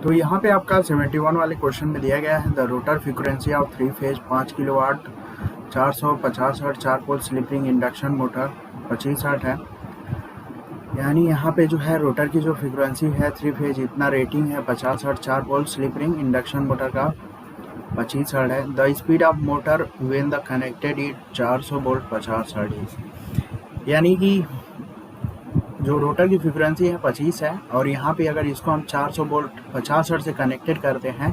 तो यहाँ पे आपका 71 वाले क्वेश्चन में दिया गया है the rotor frequency of 3 phase 5 kilowatt 450 hertz 4 pole slip ring induction motor 25 hertz है। यानी यहाँ पे जो है रोटर की जो फ्रीक्वेंसी है 3 फेज इतना रेटिंग है 50 hertz 4 pole slip ring induction motor का 25 हर्ट्ज है। The speed of motor when the connected is 400 volt 50 hertz. यानी कि जो रोटर की फ्रीक्वेंसी है 25 है और यहाँ पे अगर इसको हम 400 वोल्ट 50 हर्ट्ज से कनेक्टेड करते हैं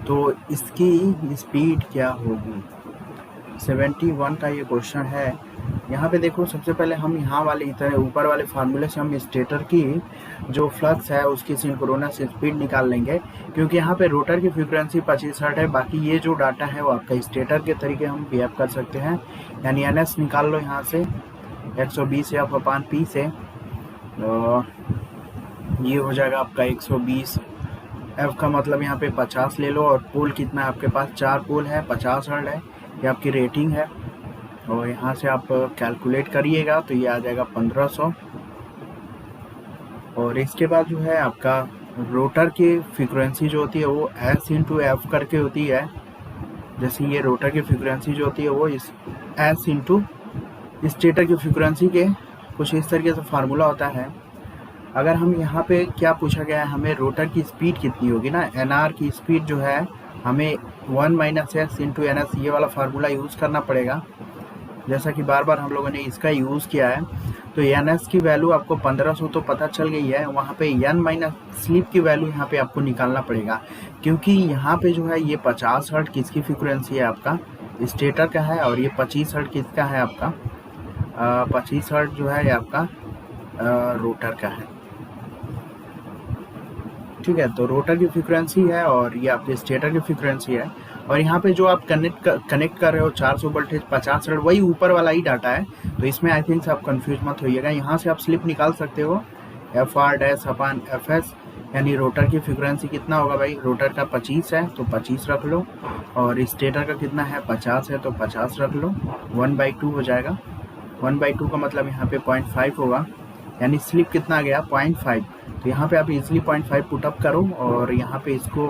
तो इसकी स्पीड क्या होगी। 71 का ये क्वेश्चन है। यहाँ पे देखो सबसे पहले हम यहाँ वाले इधर ऊपर वाले फार्मूले से हम स्टेटर की जो फ्लक्स है उसकी सिंक्रोनस स्पीड निकाल लेंगे, क्योंकि यहाँ पे रोटर की फ्रीक्वेंसी 25 हर्ट्ज है। बाकी ये जो डाटा है वो आपका स्टेटर के तरीके हम बिहेव कर सकते हैं। यानी NS निकाल लो यहाँ से 120 एफ अपान पी से, ये हो जाएगा आपका 120 एफ का मतलब यहाँ पे 50 ले लो और पोल कितना है आपके पास 4 पोल है 50 हर्ट्ज है, ये आपकी रेटिंग है। और यहाँ से आप कैलकुलेट करिएगा तो ये आ जाएगा 1500। और इसके बाद जो है आपका रोटर की फ्रीक्वेंसी जो होती है वो S इंटू एफ करके होती है। जैसे ये रोटर की फ्रीक्वेंसी जो होती है वो इस S इंटू स्टेटर की फ्रीक्वेंसी के कुछ इस तरीके से फार्मूला होता है। अगर हम यहाँ पे क्या पूछा गया है हमें रोटर की स्पीड कितनी होगी ना, NR की स्पीड जो है हमें 1 - S इंटू NS ये वाला फार्मूला यूज़ करना पड़ेगा। जैसा कि बार बार हम लोगों ने इसका यूज़ किया है। तो NS की वैल्यू आपको 1500 तो पता चल गई है। वहाँ पे N माइनस स्लिप की वैल्यू यहाँ पे आपको निकालना पड़ेगा, क्योंकि यहाँ पे जो है ये 50 हर्ट्ज किसकी फ्रीक्वेंसी है आपका स्टेटर का है और ये 25 हर्ट्ज किसका है आपका 25 हर्ट्ज जो है ये आपका रोटर का है। ठीक है, तो रोटर की फ्रीक्वेंसी है और ये आपके स्टेटर की फ्रीक्वेंसी है। और यहाँ पे जो आप कनेक्ट कर रहे हो 400 वोल्टेज 50 हर्ट्ज वही ऊपर वाला ही डाटा है। तो इसमें आई थिंक आप कंफ्यूज मत होइएगा। यहाँ से आप स्लिप निकाल सकते हो FR डैश अपान FS, यानी रोटर की फ्रीक्वेंसी कितना होगा भाई, रोटर का 25 है तो 25 रख लो और स्टेटर का कितना है 50 है तो 50 रख लो, 1/2 हो जाएगा। 1/2 का मतलब यहाँ पे 0.5 होगा, यानी स्लिप कितना आ गया 0.5। तो यहाँ पे आप इजीली 0.5 पुटअप करो और यहाँ पे इसको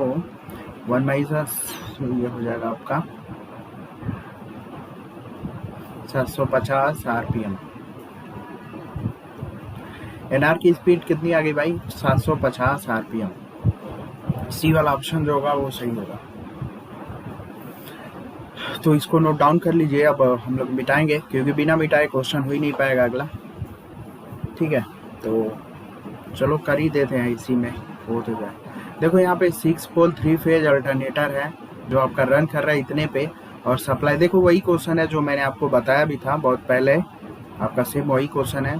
1/, ये हो जाएगा आपका 750 RPM। NR की स्पीड कितनी आ गई भाई 750 RPM। सी वाला ऑप्शन जो होगा वो सही होगा। तो इसको नोट डाउन कर लीजिए। अब हम लोग मिटाएंगे क्योंकि बिना मिटाए क्वेश्चन हो ही नहीं पाएगा अगला। ठीक है, तो चलो कर ही देते हैं, इसी में हो तो जाए। देखो यहाँ पे 6 पोल 3 फेज अल्टरनेटर है जो आपका रन कर रहा है इतने पे, और सप्लाई देखो वही क्वेश्चन है जो मैंने आपको बताया भी था बहुत पहले, आपका सेम वही क्वेश्चन है।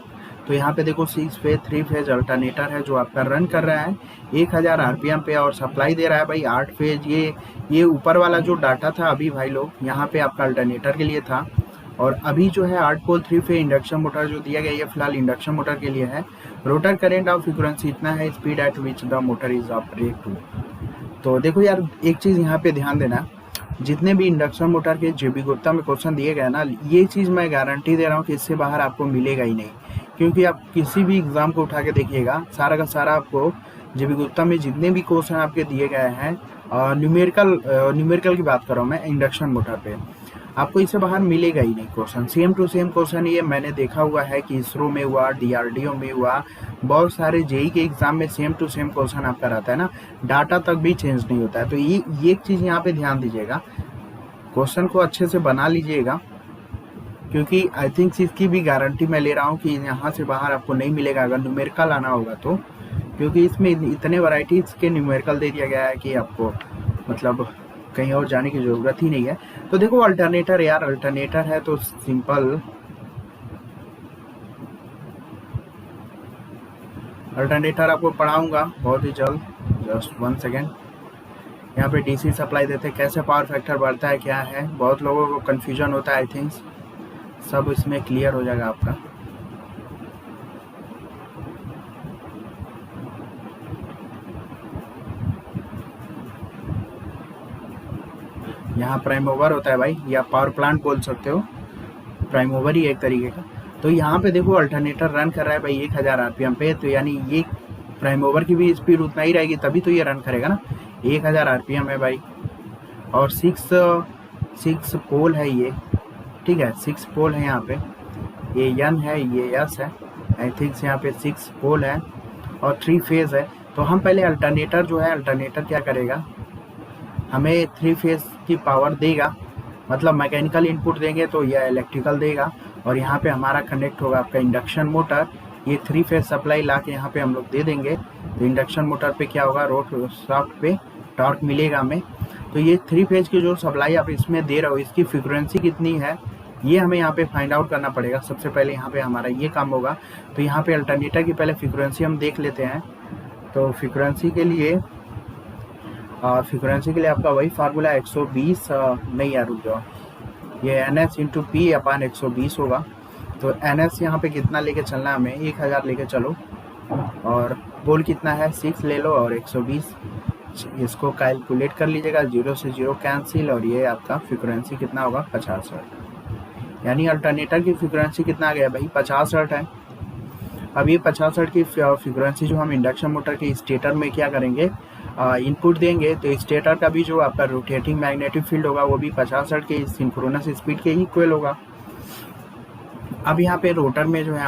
तो यहाँ पे देखो 6 फेज 3 फेज अल्टरनेटर है जो आपका रन कर रहा है 1000 RPM पे और सप्लाई दे रहा है भाई 8 फेज। ये ऊपर वाला जो डाटा था अभी भाई लोग यहाँ पे आपका अल्टरनेटर के लिए था, और अभी जो है 8 पोल 3 फेज इंडक्शन मोटर जो दिया गया ये फिलहाल इंडक्शन मोटर के लिए है। रोटर करेंट और फ्रीक्वेंसी इतना है, speed at which the motor is operate to. तो देखो यार एक चीज़ यहाँ पे ध्यान देना, जितने भी इंडक्शन मोटर के JB गुप्ता में क्वेश्चन दिए गए ना, ये चीज़ मैं गारंटी दे रहा हूँ कि इससे बाहर आपको मिलेगा ही नहीं। क्योंकि आप किसी भी एग्जाम को उठा के देखिएगा सारा का सारा आपको JB गुप्ता में जितने भी क्वेश्चन आपके दिए गए हैं न्यूमेरिकल की बात कर रहा हूँ मैं इंडक्शन मोटर पे, आपको इससे बाहर मिलेगा ही नहीं question. Same to same question ये मैंने देखा हुआ है कि इसरो में हुआ, DRDO में हुआ, बहुत सारे JEE के एग्जाम में सेम टू सेम क्वेश्चन आपका रहता है ना, डाटा तक भी चेंज नहीं होता है। तो ये एक चीज़ यहाँ पे ध्यान दीजिएगा, क्वेश्चन को अच्छे से बना लीजिएगा, क्योंकि आई थिंक इसकी भी गारंटी मैं ले रहा हूँ कि यहाँ से बाहर आपको नहीं मिलेगा अगर न्यूमेरिकल आना होगा तो, क्योंकि इसमें इतने वैरायटीज़ के न्यूमेरिकल दे दिया गया है कि आपको मतलब कहीं और जाने की ज़रूरत ही नहीं है। तो देखो अल्टरनेटर यार, अल्टरनेटर है तो सिंपल अल्टरनेटर आपको पढ़ाऊंगा बहुत ही जल्द, जस्ट 1 सेकेंड। यहाँ पे DC सप्लाई देते कैसे पावर फैक्टर बढ़ता है क्या है, बहुत लोगों को कन्फ्यूजन होता है, आई थिंक सब इसमें क्लियर हो जाएगा आपका। यहाँ प्राइम ओवर होता है भाई, या पावर प्लांट बोल सकते हो, प्राइम ओवर ही एक तरीके का। तो यहाँ पे देखो अल्टरनेटर रन कर रहा है भाई 1000 RPM पे, तो यानी ये प्राइम मूवर की भी स्पीड उतना ही रहेगी, तभी तो ये रन करेगा ना। 1000 आरपीएम है भाई, और 6 पोल है ये, ठीक है, 6 पोल है यहाँ पे, ये यन है, ये यस है, आई थिंक यहाँ पे 6 पोल है और 3 फेज है। तो हम पहले अल्टरनेटर जो है, अल्टरनेटर क्या करेगा, हमें 3 फेज की पावर देगा, मतलब मैकेनिकल इनपुट देंगे तो यह इलेक्ट्रिकल देगा, और यहाँ पे हमारा कनेक्ट होगा आपका इंडक्शन मोटर। ये 3 फेज सप्लाई ला के यहाँ पे हम लोग दे देंगे, तो इंडक्शन मोटर पे क्या होगा, रोड शाफ्ट पे टॉर्क मिलेगा हमें। तो ये 3 फेज की जो सप्लाई आप इसमें दे रहे हो, इसकी फ्रीक्वेंसी कितनी है, ये हमें यहाँ पे फाइंड आउट करना पड़ेगा। सबसे पहले यहाँ पे हमारा ये काम होगा। तो यहाँ पे अल्टरनेटर की पहले फ्रीक्वेंसी हम देख लेते हैं। तो फ्रीक्वेंसी के लिए आपका वही फार्मूला 120 नहीं यार रुक जाओ, ये NS इंटू पी अपान 120 होगा। तो NS यहाँ पे कितना लेके चलना है हमें, 1000 लेके चलो, और पोल कितना है 6 ले लो, और 120 इसको कैलकुलेट कर लीजिएगा, 0 से 0 कैंसिल, और ये आपका फ्रीक्वेंसी कितना होगा 50 हर्ट्ज। यानी अल्टरनेटर की फ्रीक्वेंसी कितना आ गया भाई, 50 हर्ट्ज है। अब ये 50 हर्ट्ज की फ्रीक्वेंसी जो हम इंडक्शन मोटर के स्टेटर में क्या करेंगे, इनपुट देंगे, तो स्टेटर का भी जो आपका रोटेटिंग मैग्नेटिक फील्ड होगा वो भी 50 हर्ट्ज के सिंक्रोनस स्पीड के इक्वल होगा। अब यहाँ पे रोटर में जो है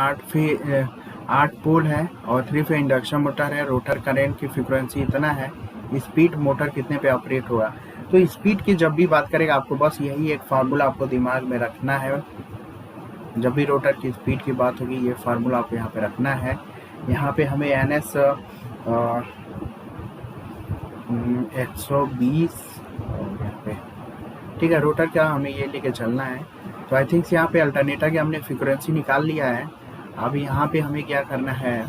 8 पोल है और 3 फेज इंडक्शन मोटर है। रोटर करंट की फ्रीक्वेंसी इतना है, स्पीड मोटर कितने पे ऑपरेट होगा। तो स्पीड की जब भी बात करेगा आपको बस यही एक फार्मूला आपको दिमाग में रखना है। जब भी रोटर की स्पीड की बात होगी ये फार्मूला आपको यहाँ पे रखना है। यहाँ पे हमें NS 120 यहाँ पे, ठीक है, रोटर का हमें ये लेके चलना है। तो आई थिंक यहाँ पे अल्टरनेटर की हमने फ्रीक्वेंसी निकाल लिया है। अब यहाँ पे हमें क्या करना है,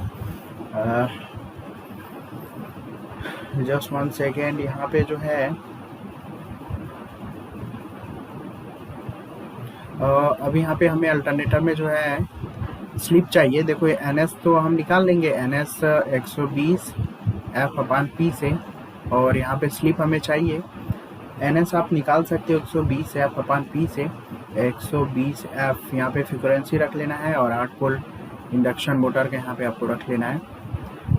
जस्ट 1 सेकेंड, यहाँ पे जो है अब यहाँ पे हमें अल्टरनेटर में जो है स्लिप चाहिए। देखो ये NS तो हम निकाल लेंगे, NS 120 F अपान P से, और यहाँ पे स्लिप हमें चाहिए। NS आप निकाल सकते हो 120 F अपान P से, 120 F यहाँ पे फ्रीक्वेंसी रख लेना है, और 8 पोल इंडक्शन मोटर का यहाँ पे आपको रख लेना है,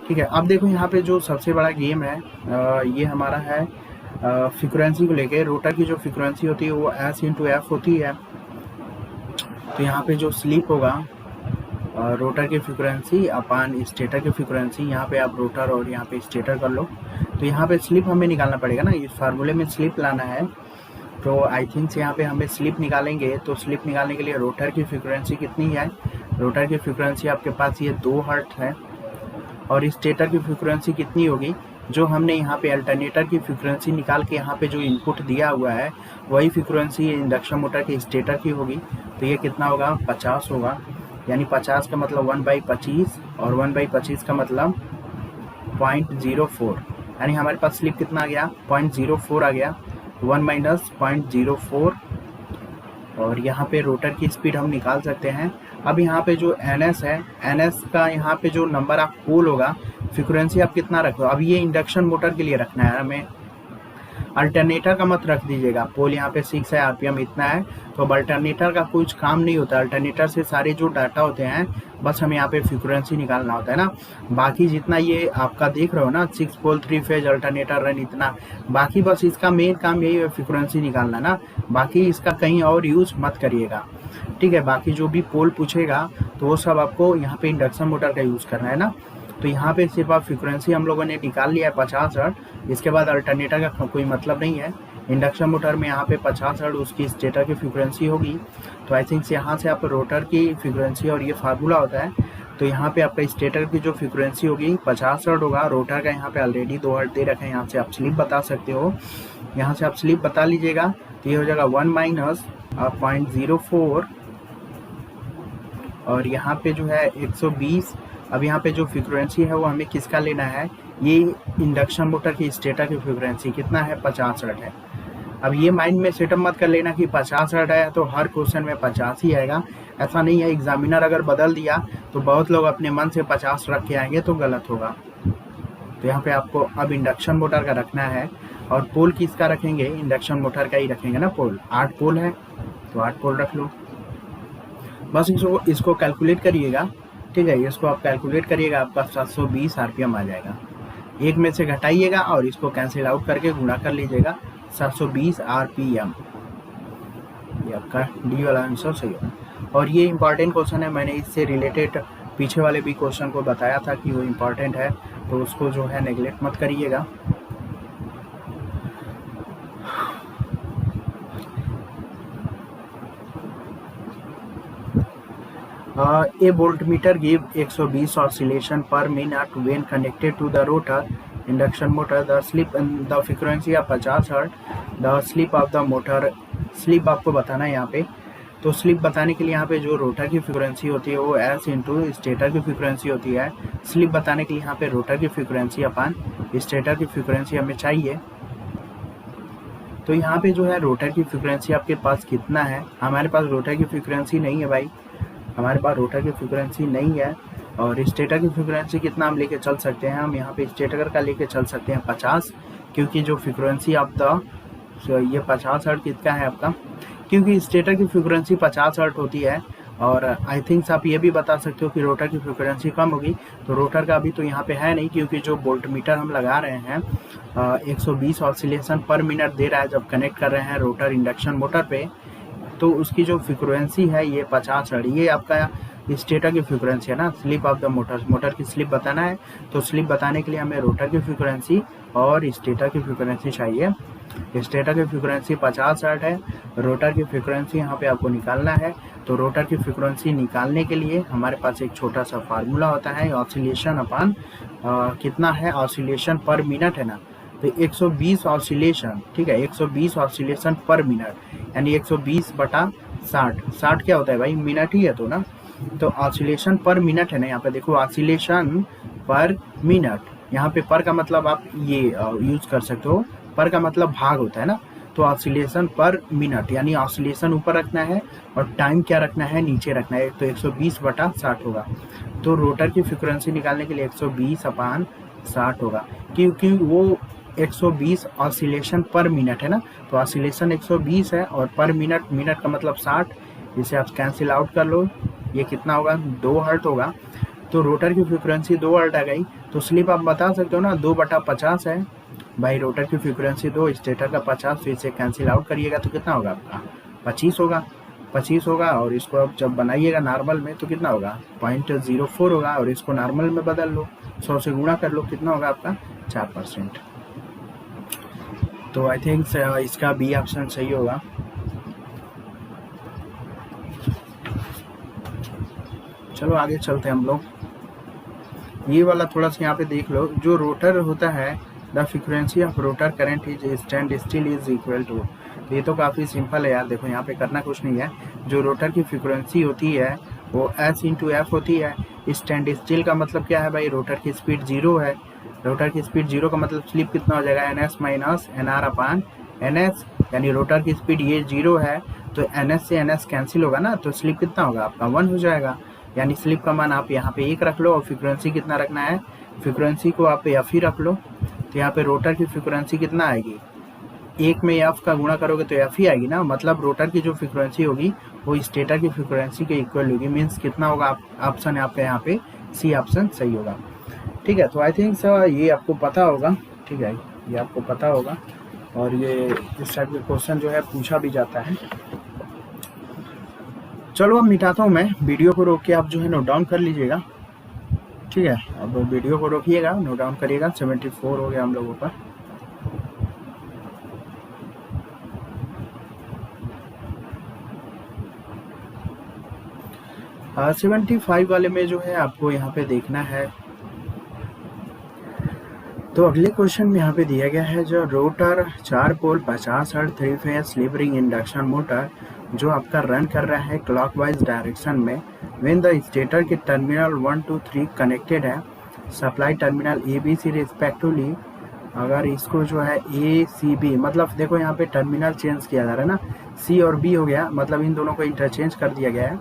ठीक है। अब देखो यहाँ पे जो सबसे बड़ा गेम है ये हमारा है फ्रीक्वेंसी को लेके। रोटर की जो फ्रीक्वेंसी होती है वो S इंटू F होती है। तो यहाँ पे जो स्लिप होगा रोटर की फ्रीक्वेंसी अपान स्टेटर की फ्रीक्वेंसी, यहाँ पे आप रोटर और यहाँ पे स्टेटर कर लो। तो यहाँ पे स्लिप हमें निकालना पड़ेगा ना, इस फार्मूले में स्लिप लाना है। तो आई थिंक यहाँ पे हमें स्लिप निकालेंगे। तो स्लिप निकालने के लिए रोटर की फ्रीक्वेंसी कितनी है, रोटर की फ्रीक्वेंसी आपके पास ये 2 हर्ट्ज है, और स्टेटर की फ्रीक्वेंसी कितनी होगी, जो हमने यहाँ पे अल्टरनेटर की फ्रीक्वेंसी निकाल के यहाँ पे जो इनपुट दिया हुआ है वही फ्रीक्वेंसी इंडक्शन मोटर के स्टेटर की होगी। तो ये कितना होगा, 50 होगा। यानी 50 का मतलब 1/25, और 1/25 का मतलब 0.04, यानी हमारे पास स्लिप कितना आ गया, 0.04 आ गया, 1 माइनस 0.04। और यहाँ पे रोटर की स्पीड हम निकाल सकते हैं। अब यहाँ पे जो NS है, NS का यहाँ पे जो नंबर ऑफ पोल होगा, फ्रीक्वेंसी आप कितना रखो। अब ये इंडक्शन मोटर के लिए रखना है हमें, अल्टरनेटर का मत रख दीजिएगा। पोल यहाँ पे 6 है, RPM इतना है, तो अब अल्टरनेटर का कुछ काम नहीं होता। अल्टरनेटर से सारे जो डाटा होते हैं बस हमें यहाँ पे फ्रीक्वेंसी निकालना होता है ना। बाकी जितना ये आपका देख रहे हो ना 6 पोल 3 फेज अल्टरनेटर रन, इतना बाकी बस इसका मेन काम यही है, फ्रीक्वेंसी निकालना ना। बाकी इसका कहीं और यूज मत करिएगा, ठीक है। बाकी जो भी पोल पूछेगा तो वो सब आपको यहाँ पे इंडक्शन मोटर का यूज करना है ना। तो यहाँ पे सिर्फ आप फ्रीक्वेंसी हम लोगों ने निकाल लिया है 50 हर्ट्ज। इसके बाद अल्टरनेटर का कोई मतलब नहीं है। इंडक्शन मोटर में यहाँ पे 50 हर्ट्ज उसकी स्टेटर की फ्रीक्वेंसी होगी। तो आई थिंक यहाँ से आप रोटर की फ्रीक्वेंसी, और ये फार्मूला होता है, तो यहाँ पे आपका स्टेटर की जो फ्रीक्वेंसी होगी 50 हर्ट्ज होगा। रोटर का यहाँ पे ऑलरेडी 2 हर्ट्ज दे रखे हैं, यहाँ से आप स्लिप बता सकते हो। यहाँ से आप स्लिप बता लीजिएगा, तो ये हो जाएगा 1 माइनस 0.04, और यहाँ पे जो है 120। अब यहाँ पे जो फ्रीक्वेंसी है वो हमें किसका लेना है, ये इंडक्शन मोटर की स्टेटर की फ्रीक्वेंसी कितना है, 50 हर्ट्ज है। अब ये माइंड में सेटअप मत कर लेना कि 50 हर्ट्ज है तो हर क्वेश्चन में 50 ही आएगा, ऐसा नहीं है। एग्जामिनर अगर बदल दिया तो बहुत लोग अपने मन से 50 रख के आएंगे तो गलत होगा। तो यहाँ पे आपको अब इंडक्शन मोटर का रखना है, और पोल किसका रखेंगे, इंडक्शन मोटर का ही रखेंगे ना। पोल 8 पोल है तो 8 पोल रख लो। बस इसको कैलकुलेट करिएगा। ठीक है, इसको आप कैलकुलेट करिएगा, आपका 720 आरपीएम आ जाएगा। एक में से घटाइएगा और इसको कैंसिल आउट करके गुणा कर लीजिएगा, 720 आरपीएम। ये आपका डी वाला आंसर सही होगा। और ये इंपॉर्टेंट क्वेश्चन है, मैंने इससे रिलेटेड पीछे वाले भी क्वेश्चन को बताया था कि वो इम्पॉर्टेंट है, तो उसको जो है नेग्लेक्ट मत करिएगा। A voltmeter give 120 oscillation per minute when connected to the rotor induction motor. The frequency of 50 Hz. The slip of the motor, slip आपको बताना है यहाँ पे। तो स्लिप बताने के लिए यहाँ पे जो रोटर की फ्रीक्वेंसी होती है वो एस इंटू स्टेटर की फ्रीक्वेंसी होती है। स्लिप बताने के लिए यहाँ पे रोटर की फ्रीक्वेंसी अपन स्टेटर की फ्रीक्वेंसी हमें चाहिए। तो यहाँ पे जो है रोटर की फ्रीक्वेंसी आपके पास कितना है, हमारे पास रोटर की फ्रीक्वेंसी नहीं है भाई, हमारे पास रोटर की फ्रीक्वेंसी नहीं है। और स्टेटर की फ्रीक्वेंसी कितना हम लेके चल सकते हैं, हम यहाँ पे स्टेटर का लेके चल सकते हैं 50, क्योंकि जो फ्रीक्वेंसी ऑफ द ये 50 हर्ट्ज कितना है आपका, क्योंकि स्टेटर की फ्रीक्वेंसी 50 हर्ट्ज होती है। और आई थिंक्स आप ये भी बता सकते हो कि रोटर की फ्रीक्वेंसी कम होगी, तो रोटर का अभी तो यहाँ पे है नहीं, क्योंकि जो वोल्टमीटर हम लगा रहे हैं 120 ऑसिलेशन पर मिनट दे रहा है जब कनेक्ट कर रहे हैं रोटर इंडक्शन मोटर पे, तो उसकी जो फ्रीक्वेंसी है ये 50 हर्ट्ज। ये आपका स्टेटर की फ्रीक्वेंसी है ना, स्लिप ऑफ द मोटर की स्लिप बताना है। तो स्लिप बताने के लिए हमें रोटर की फ्रीक्वेंसी और स्टेटर की फ्रीक्वेंसी चाहिए। स्टेटर की फ्रीक्वेंसी 50 हर्ट्ज है, रोटर की फ्रीक्वेंसी यहाँ पे आपको निकालना है। तो रोटर की फ्रीक्वेंसी निकालने के लिए हमारे पास एक छोटा सा फार्मूला होता है, ऑसिलेशन अपॉन कितना है, ऑसिलेशन पर मिनट है ना, तो 120 ऑसिलेशन, ठीक है, 120 ऑसिलेशन पर मिनट, यानी 120/60। 60 क्या होता है भाई, मिनट ही है तो ना, तो ऑसिलेशन पर मिनट है ना, यहाँ पे देखो ऑसिलेशन पर मिनट, यहाँ पे पर का मतलब आप ये यूज कर सकते हो, पर का मतलब भाग होता है ना, तो ऑसिलेशन पर मिनट, यानी ऑसिलेशन ऊपर रखना है और टाइम क्या रखना है, नीचे रखना है, तो 120/60 होगा। तो रोटर की फ्रीक्वेंसी निकालने के लिए 120/60 होगा, क्योंकि वो 120 ऑसिलेशन पर मिनट है ना, तो ऑसिलेशन 120 है और पर मिनट, मिनट का मतलब 60, इसे आप कैंसिल आउट कर लो, ये कितना होगा, 2 हर्ट्ज होगा। तो रोटर की फ्रीक्वेंसी 2 हर्ट्ज आ गई, तो स्लिप आप बता सकते हो ना, 2/50 है भाई, रोटर की फ्रीक्वेंसी 2, स्टेटर का 50, तो इसे कैंसिल आउट करिएगा तो कितना होगा आपका, 25 होगा, 25 होगा। और इसको आप जब बनाइएगा नॉर्मल में तो कितना होगा, 0.04 होगा, और इसको नॉर्मल में बदल लो, 100 से गुणा कर लो, कितना होगा आपका, 4%। तो आई थिंक इसका बी ऑप्शन सही होगा। चलो आगे चलते हैं हम लोग। ये वाला थोड़ा सा यहाँ पे देख लो, जो रोटर होता है, the frequency of rotor current is stand still is equal to, ये तो काफ़ी सिंपल है यार, देखो यहाँ पे करना कुछ नहीं है। जो रोटर की फ्रीक्वेंसी होती है वो S इंटू एफ होती है। स्टैंड स्टिल का मतलब क्या है भाई, रोटर की स्पीड 0 है, रोटर की स्पीड 0 का मतलब स्लिप कितना हो जाएगा, NS माइनस NR/NS, यानी रोटर की स्पीड ये 0 है, तो NS से NS कैंसिल होगा ना, तो स्लिप कितना होगा आपका, 1 हो जाएगा, यानी स्लिप का मान आप यहाँ पे 1 रख लो, और फ्रीक्वेंसी कितना रखना है, फ्रीक्वेंसी को आप एफ ही रख लो। तो यहाँ पे रोटर की फ्रीक्वेंसी कितना आएगी, 1 में एफ का गुणा करोगे तो एफ ही आएगी ना, मतलब रोटर की जो फ्रीक्वेंसी होगी वो स्टेटर की फ्रीक्वेंसी के इक्वल होगी, मीन्स कितना होगा, ऑप्शन आपका यहाँ पे सी ऑप्शन सही होगा। ठीक है, तो आई थिंक सर ये आपको पता होगा, ठीक है, ये आपको पता होगा, और ये इस टाइप के क्वेश्चन जो है पूछा भी जाता है। चलो अब मिटाता हूँ मैं, वीडियो को रोक के आप जो है नोट डाउन कर लीजिएगा, ठीक है, अब वीडियो को रोकिएगा, नोट डाउन करिएगा। 74 हो गया हम लोगों का। हाँ, 75 वाले में जो है आपको यहाँ पे देखना है। तो अगले क्वेश्चन में यहाँ पे दिया गया है, जो रोटर 4 पोल 50 hertz 3 phase slip ring induction motor जो आपका रन कर रहा है क्लॉकवाइज डायरेक्शन में, व्हेन द स्टेटर के टर्मिनल 1 2 3 कनेक्टेड है सप्लाई टर्मिनल ABC रिस्पेक्टिवली, अगर इसको जो है ACB, मतलब देखो यहाँ पे टर्मिनल चेंज किया जा रहा है ना, C और B हो गया, मतलब इन दोनों को इंटरचेंज कर दिया गया है,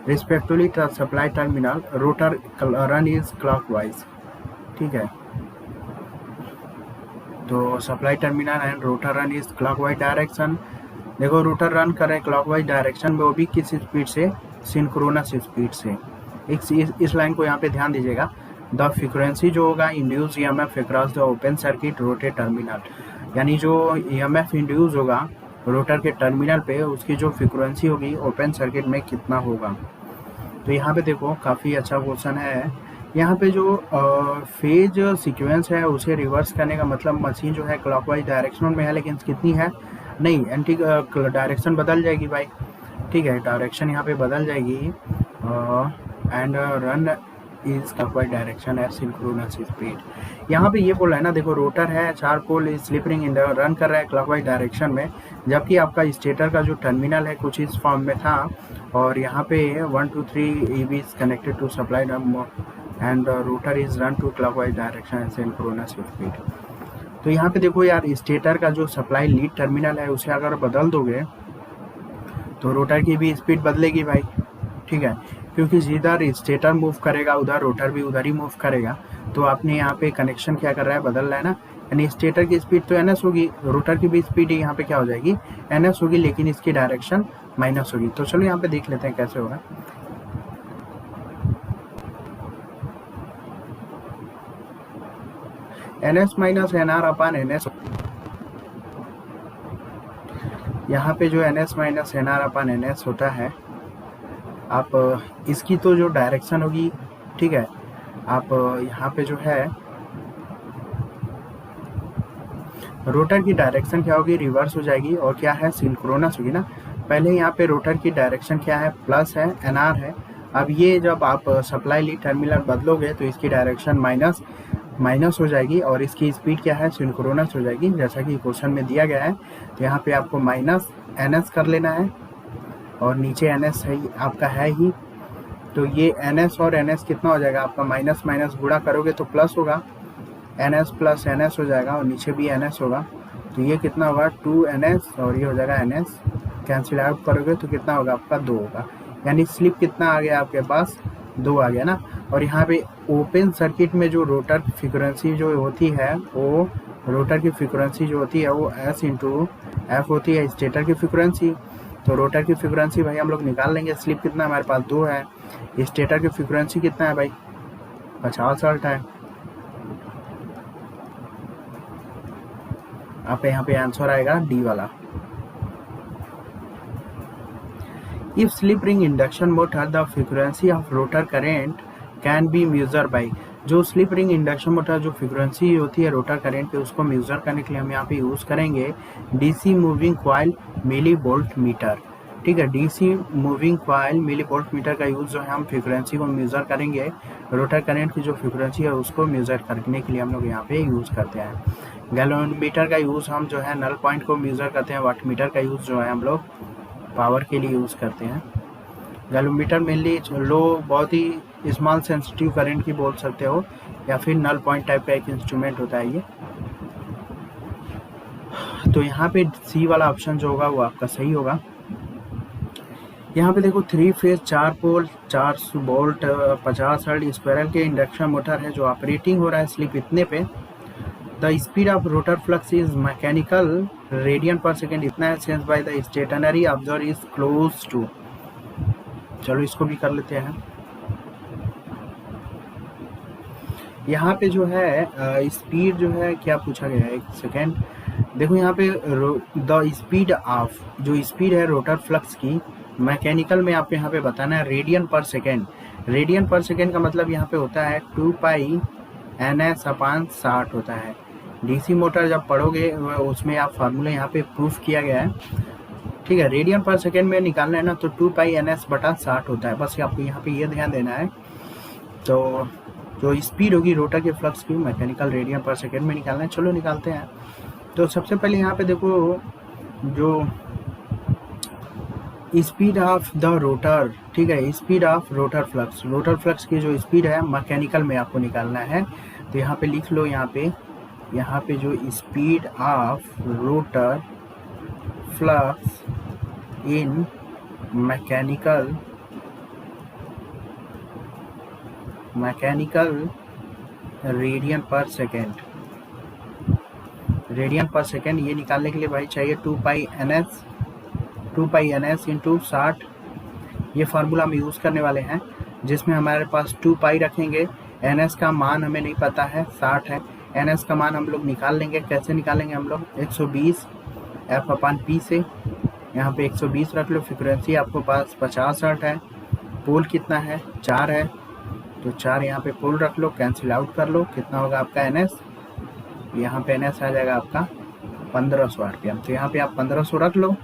respectively supply terminal rotor run is clockwise, ठीक है, तो supply terminal and rotor run is clockwise direction. देखो रोटर रन कर रहे हैं क्लॉकवाइज डायरेक्शन में, वो भी किस स्पीड से, सिंक्रोनस स्पीड से, इस लाइन को यहाँ पे ध्यान दीजिएगा। द फ्रीक्वेंसी जो होगा induce EMF across the open circuit rotate terminal, यानी जो ईएमएफ इंड्यूस होगा रोटर के टर्मिनल पे, उसकी जो फ्रीक्वेंसी होगी ओपन सर्किट में कितना होगा। तो यहाँ पे देखो काफ़ी अच्छा क्वेश्चन है। यहाँ पे जो फेज सीक्वेंस है उसे रिवर्स करने का मतलब मशीन जो है क्लॉकवाइज डायरेक्शन में है, लेकिन कितनी है नहीं, एंटी डायरेक्शन बदल जाएगी भाई, ठीक है, डायरेक्शन यहाँ पे बदल जाएगी। And run is clockwise direction at synchronous speed. यहाँ पे ये बोला है ना, देखो रोटर है 4 pole slip ring in run कर रहा है क्लॉकवाइज डायरेक्शन में, जबकि आपका स्टेटर का जो टर्मिनल है कुछ इस फॉर्म में था, और यहाँ पे 1 2 3 EB is connected to supply and rotor is run to clockwise direction at synchronous speed. तो यहाँ पे देखो यार, स्टेटर का जो सप्लाई लीड टर्मिनल है उसे अगर बदल दोगे तो रोटर की भी स्पीड बदलेगी भाई, ठीक है, क्योंकि जिधर स्टेटर मूव करेगा उधर रोटर भी उधर ही मूव करेगा। तो आपने यहाँ पे कनेक्शन क्या कर रहा है, बदल रहा है ना, यानी स्टेटर की स्पीड तो NS होगी, रोटर की भी स्पीड यहाँ पे क्या हो जाएगी, NS होगी, लेकिन इसकी डायरेक्शन माइनस होगी। तो चलो यहाँ पे देख लेते हैं कैसे होगा। NS माइनस NR अपान NS, यहाँ पे जो NS माइनस NR अपान NS होता है, आप इसकी तो जो डायरेक्शन होगी, ठीक है, आप यहाँ पे जो है रोटर की डायरेक्शन क्या होगी, रिवर्स हो जाएगी, और क्या है, सिंक्रोनस होगी ना। पहले यहाँ पे रोटर की डायरेक्शन क्या है, प्लस है, NR है। अब ये जब आप सप्लाई लीड टर्मिनल बदलोगे तो इसकी डायरेक्शन माइनस हो जाएगी, और इसकी स्पीड क्या है, सिंक्रोनस हो जाएगी, जैसा कि क्वेश्चन में दिया गया है। तो यहाँ पे आपको माइनस NS कर लेना है, और नीचे NS है आपका है ही, तो ये NS और NS कितना हो जाएगा आपका, माइनस माइनस गुणा करोगे तो प्लस होगा, NS प्लस NS हो जाएगा, और नीचे भी NS होगा। तो ये कितना होगा, 2NS, और ये हो जाएगा NS, कैंसिल आउट करोगे तो कितना होगा आपका, 2 होगा, यानी स्लिप कितना आ गया आपके पास, 2 आ गया ना। और यहाँ पे ओपन सर्किट में जो रोटर फ्रीक्वेंसी जो होती है, वो रोटर की फ्रीक्वेंसी जो होती है वो S इंटू F होती है स्टेटर की फ्रीक्वेंसी। तो रोटर की फ्रीक्वेंसी भाई हम लोग निकाल लेंगे, स्लिप कितना हमारे पास 2 है, स्टेटर की फ्रीक्वेंसी कितना है भाई, 50 हर्ट्ज है। आप यहाँ पे आंसर आएगा D वाला। If slip ring induction motor the frequency of rotor current can be measured by, जो स्लिप रिंग इंडक्शन मोटर जो फ्रीक्वेंसी होती है रोटर करंट पे, उसको मेजर करने के लिए हम यहाँ पे यूज़ करेंगे DC moving coil milli volt meter, ठीक है, DC moving coil milli volt meter का यूज़ जो है हम फ्रीक्वेंसी को मेजर करेंगे, रोटर करंट की जो फ्रीक्वेंसी है उसको मेजर करने के लिए हम लोग यहाँ पे यूज़ करते हैं। गैलोमीटर का यूज़ हम जो है नल पॉइंट को मेजर करते हैं, वाट मीटर का यूज़ जो है हम लोग पावर के लिए यूज़ करते हैं। गैलोमीटर मेनली लो, बहुत ही स्मॉल सेंसिटिव करंट की बोल सकते हो, या फिर नल पॉइंट टाइप का एक इंस्ट्रूमेंट होता है ये। तो यहाँ पे C वाला ऑप्शन जो होगा वो आपका सही होगा। यहाँ पे देखो 3 phase 4 pole 4 volt 50 hertz squirrel cage induction motor है जो ऑपरेटिंग हो रहा है स्लिप इतने पे। The speed of rotor flux is mechanical radian per second इतना है, sense by the stationary observer is close to. चलो इसको भी कर लेते हैं। यहाँ पे जो है स्पीड जो है क्या पूछा गया है, एक सेकेंड देखो। यहाँ पे द स्पीड ऑफ, जो स्पीड है रोटर फ्लक्स की मैकेनिकल में आपको यहाँ पे बताना है radian per second. Radian per second का मतलब यहाँ पे होता है 2 पाई NS अपान 60 होता है। DC मोटर जब पढ़ोगे उसमें आप फार्मूला यहाँ पे प्रूफ किया गया है, ठीक है। रेडियन पर सेकेंड में निकालना है ना तो 2 पाई NS बटा 60 होता है, बस आपको यहाँ पे ये ध्यान देना है। तो जो स्पीड होगी रोटर के फ्लक्स की मैकेनिकल रेडियन पर सेकेंड में निकालना है। चलो निकालते हैं। तो सबसे पहले यहाँ पे देखो जो स्पीड ऑफ द रोटर, ठीक है, स्पीड ऑफ रोटर फ्लक्स की जो स्पीड है मैकेनिकल में आपको निकालना है। तो यहाँ पे लिख लो, यहाँ पे जो speed of rotor flux in mechanical radian per second, ये निकालने के लिए भाई चाहिए 2 पाई NS इंटू 60। ये फार्मूला हम यूज़ करने वाले हैं। जिसमें हमारे पास 2 पाई रखेंगे। NS का मान हमें नहीं पता है, 60 है। NS का मान हम लोग निकाल लेंगे। कैसे निकालेंगे हम लोग? 120 F/P से। यहाँ पे 120 रख लो। फ्रीक्वेंसी आपको पास 50 हर्ट्ज है। पोल कितना है? 4 है, तो 4 यहाँ पे पोल रख लो, कैंसिल आउट कर लो। कितना होगा आपका NS? यहाँ पे NS आ जाएगा आपका 1500 RPM। तो यहाँ पे आप 1500 रख लो,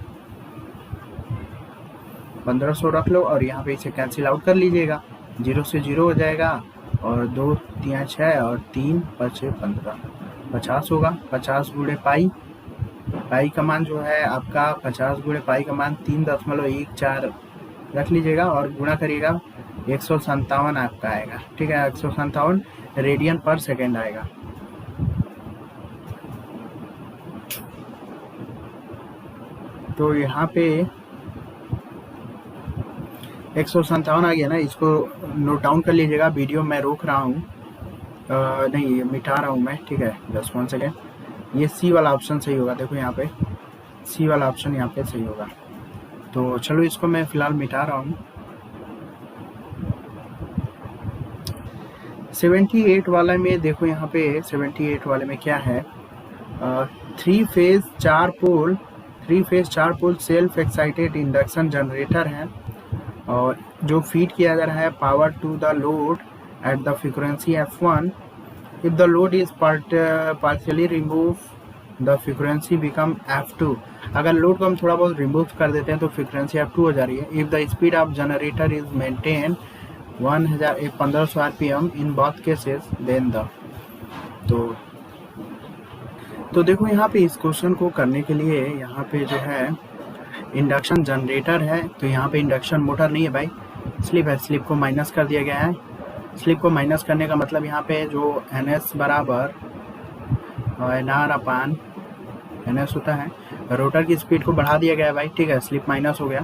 1500 रख लो और यहाँ पे इसे कैंसिल आउट कर लीजिएगा। 0 से 0 हो जाएगा और 2 3 6 और 3 5 15, 50 होगा। 50 गुणे पाई, पाई का मान जो है आपका 50 गुणे पाई का मान 3.14 रख लीजिएगा और गुणा करिएगा। 157 आपका आएगा। ठीक है, 157 रेडियन पर सेकेंड आएगा। तो यहाँ पे 157 आ गया ना, इसको नोट डाउन कर लीजिएगा। वीडियो मैं रोक रहा हूँ, नहीं मिटा रहा हूँ मैं। ठीक है, जस्ट 1 सेकेंड। ये सी वाला ऑप्शन सही होगा। देखो यहाँ पे सी वाला ऑप्शन यहाँ पे सही होगा। तो चलो इसको मैं फिलहाल मिटा रहा हूँ। 78 वाला में देखो, यहाँ पे 78 वाले में क्या है? 3 phase 4 pole self excited induction generator है और जो फीड किया जा रहा है power to the load at the frequency F1। If the load is partially remove the frequency become F2। अगर लोड को हम थोड़ा बहुत रिमूव कर देते हैं तो फ्रीक्वेंसी F2 हो जा रही है। If the speed of generator is maintain 1500 RPM in both cases then the. तो देखो यहाँ पे इस क्वेश्चन को करने के लिए यहाँ पे जो है इंडक्शन जनरेटर है, तो यहाँ पे इंडक्शन मोटर नहीं है भाई, स्लिप है। स्लिप को माइनस कर दिया गया है। स्लिप को माइनस करने का मतलब यहाँ पे जो NS बराबर NR/NS होता है। रोटर की स्पीड को बढ़ा दिया गया है भाई। ठीक है, स्लिप माइनस हो गया।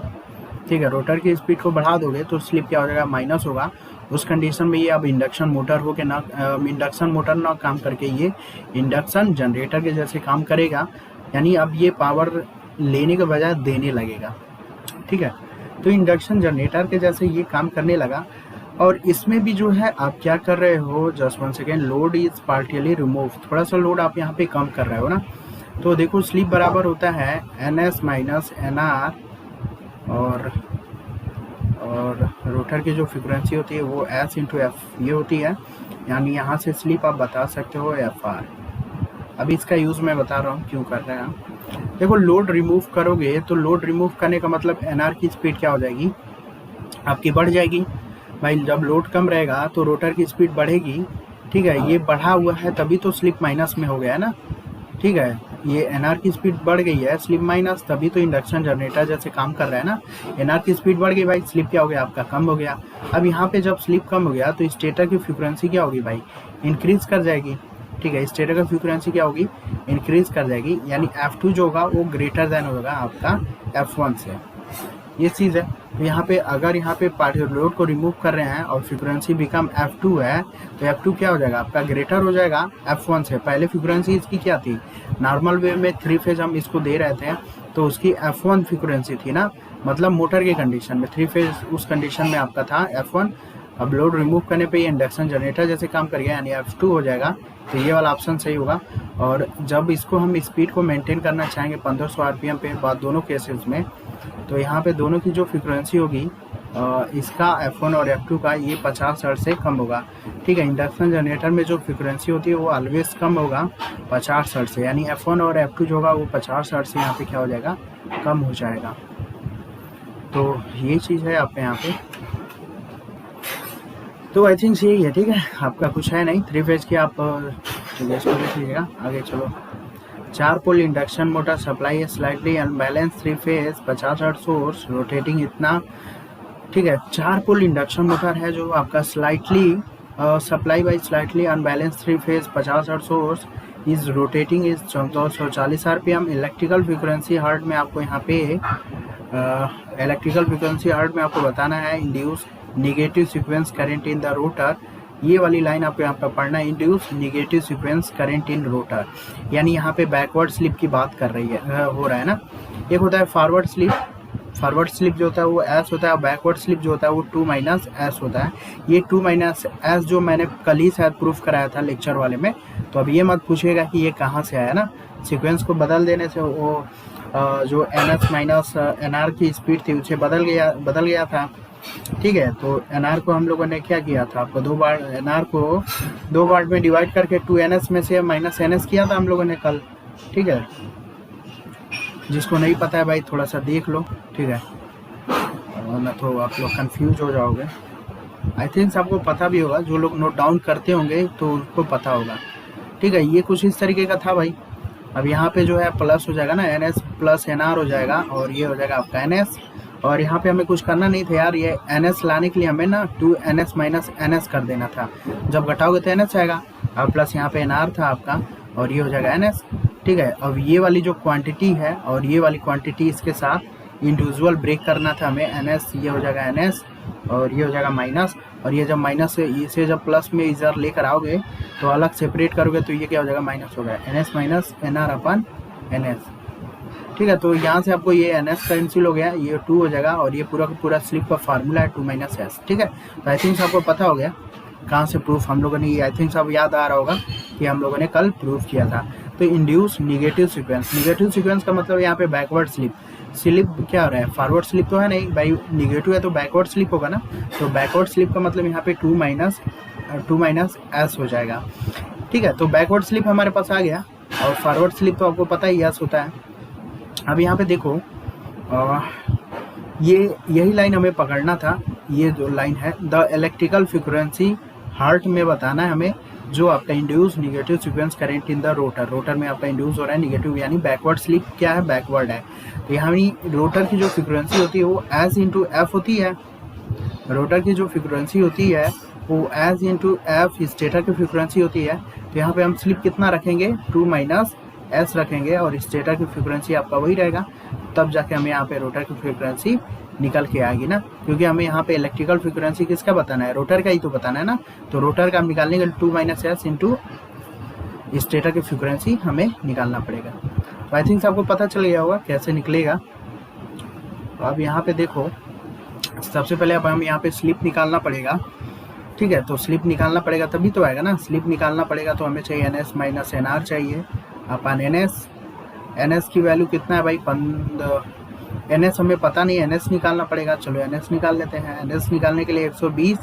ठीक है, रोटर की स्पीड को बढ़ा दोगे तो स्लिप क्या हो जाएगा? माइनस होगा। उस कंडीशन में ये अब इंडक्शन मोटर हो के ना, इंडक्शन मोटर ना काम करके ये इंडक्शन जनरेटर के जैसे काम करेगा। यानी अब ये पावर लेने के बजाय देने लगेगा। ठीक है, तो इंडक्शन जनरेटर के जैसे ये काम करने लगा। और इसमें भी जो है आप क्या कर रहे हो? Just 1 second. Load is partially remove. थोड़ा सा लोड आप यहाँ पे कम कर रहे हो ना। तो देखो स्लिप बराबर होता है NS माइनस NR और रोटर की जो फ्रीक्वेंसी होती है वो S इंटू F ये होती है। यानी यहाँ से स्लिप आप बता सकते हो FR। अभी इसका यूज़ मैं बता रहा हूँ क्यों कर रहे हैं। देखो लोड रिमूव करोगे तो लोड रिमूव करने का मतलब NR की स्पीड क्या हो जाएगी? आपकी बढ़ जाएगी भाई। जब लोड कम रहेगा तो रोटर की स्पीड बढ़ेगी। ठीक है, ये बढ़ा हुआ है तभी तो स्लिप माइनस में हो गया ना। ठीक है, ये NR की स्पीड बढ़ गई है, स्लिप माइनस, तभी तो इंडक्शन जनरेटर जैसे काम कर रहा है ना। NR की स्पीड बढ़ गई भाई, स्लिप क्या हो गया आपका? कम हो गया। अब यहाँ पे जब स्लिप कम हो गया तो स्टेटर की फ्रीक्वेंसी क्या होगी भाई? इंक्रीज कर जाएगी। ठीक है, स्टेटर की फ्रीक्वेंसी क्या होगी? इंक्रीज कर जाएगी। यानी F2 जो होगा वो ग्रेटर देन होगा आपका F1 से। ये चीज़ है। तो यहाँ पे अगर यहाँ पे लोड को रिमूव कर रहे हैं और फ्रीक्वेंसी बिकम F2 है तो F2 क्या हो जाएगा आपका? ग्रेटर हो जाएगा F1 से। पहले फ्रीक्वेंसी इसकी क्या थी? नॉर्मल वे में 3 फेज हम इसको दे रहे थे तो उसकी F1 फ्रीक्वेंसी थी ना, मतलब मोटर के कंडीशन में 3 फेज उस कंडीशन में आपका था F1। अब लोड रिमूव करने पे ये इंडक्शन जनरेटर जैसे काम कर गया यानी F2 हो जाएगा। तो ये वाला ऑप्शन सही होगा। और जब इसको हम स्पीड को मेंटेन करना चाहेंगे 1500 RPM पे बाद दोनों केसेस में, तो यहाँ पे दोनों की जो फ्रीक्वेंसी होगी इसका F1 और F2 का ये 50 हर्ट्ज से कम होगा। ठीक है, इंडक्शन जनरेटर में जो फ्रीक्वेंसी होती है वो ऑलवेज कम होगा 50 हर्ट्ज से। यानी F1 और F2 जो होगा वो 50 हर्ट्ज से यहाँ पे क्या हो जाएगा? कम हो जाएगा। तो ये चीज़ है आप यहाँ पे। तो आई थिंक यही है। ठीक है, आपका कुछ है नहीं। 3 फेज की आप इसको देख लीजिएगा। आगे चलो। 4 पोल इंडक्शन मोटर सप्लाई है slightly unbalance 3 phase 50 hertz source rotating इतना। ठीक है, 4 पोल इंडक्शन मोटर है जो आपका slightly supply by slightly unbalance 3 phase 50 hertz source is rotating is 1440 RPM। Electrical frequency hertz में आपको यहाँ पे इलेक्ट्रिकल फ्रीक्वेंसी हर्ट में आपको बताना है induce negative sequence current in the rotor. ये वाली लाइन आपको यहाँ पर पढ़ना है, induce negative sequence current in rotor. यानी यहाँ पे बैकवर्ड स्लिप की बात कर रही है हो रहा है ना। एक होता है फॉरवर्ड स्लिप फॉरवर्ड स्लिप जो होता है वो एस होता है, बैकवर्ड स्लिप जो होता है वो 2 माइनस एस होता है। ये 2 माइनस एस जो मैंने कल ही शायद प्रूफ कराया था लेक्चर वाले में, तो अब ये मत पूछिएगा कि ये कहाँ से आया ना, सीक्वेंस को बदल देने से वो जो N S minus N R की स्पीड थी उसे बदल गया था। ठीक है, तो एन आर को हम लोगों ने क्या किया था, आपको दो बार एन आर को 2 पार्ट में डिवाइड करके 2 एन एस में से माइनस एन एस किया था हम लोगों ने कल। ठीक है, जिसको नहीं पता है भाई थोड़ा सा देख लो, ठीक है, वरना तो आप लोग कंफ्यूज हो जाओगे। आई थिंक आपको पता भी होगा, जो लोग नोट डाउन करते होंगे तो उनको पता होगा। ठीक है, ये कुछ इस तरीके का था भाई। अब यहाँ पे जो है प्लस हो जाएगा ना, N S plus N R हो जाएगा, और ये हो जाएगा आपका एन एस। और यहाँ पे हमें कुछ करना नहीं था यार, ये एन एस लाने के लिए हमें ना 2 N S minus N S कर देना था। जब घटाओगे तो एन एस आएगा, अब प्लस यहाँ पे एन आर था आपका, और ये हो जाएगा एन एस। ठीक है, अब ये वाली जो क्वांटिटी है और ये वाली क्वांटिटी इसके साथ इंडिविजुअल ब्रेक करना था हमें, एन एस ये हो जाएगा एन एस, और ये हो जाएगा माइनस, और ये जब माइनस से इसे जब प्लस में इधर लेकर आओगे तो अलग सेपरेट करोगे तो ये क्या हो जाएगा, माइनस हो गया, N S minus N R upon N S. ठीक है, तो यहाँ से आपको ये एन एस कैंसिल हो गया, ये 2 हो जाएगा, और ये पूरा का पूरा स्लिप का फार्मूला है 2 माइनस एस। ठीक है, तो आई थिंक आपको पता हो गया कहाँ से प्रूफ हम लोगों ने, ये आई थिंक सब याद आ रहा होगा कि हम लोगों ने कल प्रूफ किया था। तो इंड्यूस निगेटिव सीक्वेंस का मतलब यहाँ पे बैकवर्ड स्लिप क्या हो रहा है, फॉरवर्ड स्लिप तो है नहीं भाई, निगेटिव है तो बैकवर्ड स्लिप होगा ना। तो बैकवर्ड स्लिप का मतलब यहाँ पे 2 माइनस एस हो जाएगा। ठीक है, तो बैकवर्ड स्लिप हमारे पास आ गया, और फॉरवर्ड स्लिप तो आपको पता ही एस होता है। अब यहाँ पे देखो यही लाइन हमें पकड़ना था, ये जो लाइन है, द इलेक्ट्रिकल फ्रीक्वेंसी हर्ट में बताना है हमें, जो आपका induce negative sequence current in the rotor में आपका इंड्यूस हो रहा है निगेटिव, यानी बैकवर्ड स्लिप क्या है, बैकवर्ड है। तो यहाँ रोटर की जो फ्रीक्वेंसी होती है वो एस इंटू एफ होती है, रोटर की जो फ्रीक्वेंसी होती है वो एस इंटू एफ स्टेटर की फ्रीक्वेंसी होती है। तो यहाँ पे हम स्लिप कितना रखेंगे, 2 माइनस एस रखेंगे, और स्टेटर की फ्रीक्वेंसी आपका वही रहेगा, तब जाके हमें यहाँ पे रोटर की फ्रीक्वेंसी निकल के आएगी ना, क्योंकि हमें यहाँ पे इलेक्ट्रिकल फ्रीक्वेंसी किसका बताना है, रोटर का ही तो बताना है ना। तो रोटर का हम निकालने के लिए 2 माइनस एस इंटू स्टेटर की फ्रीक्वेंसी हमें निकालना पड़ेगा। तो आई थिंक आपको पता चल गया होगा कैसे निकलेगा। तो अब यहाँ पे देखो, सबसे पहले अब हम यहाँ पे स्लिप निकालना पड़ेगा। ठीक है, तो स्लिप निकालना पड़ेगा तभी तो आएगा ना, स्लिप निकालना पड़ेगा तो हमें चाहिए N S minus N R चाहिए अपन एन एस की वैल्यू कितना है भाई, 15। एन एस हमें पता नहीं, एन एस निकालना पड़ेगा, चलो एन एस निकाल लेते हैं। एन एस निकालने के लिए 120,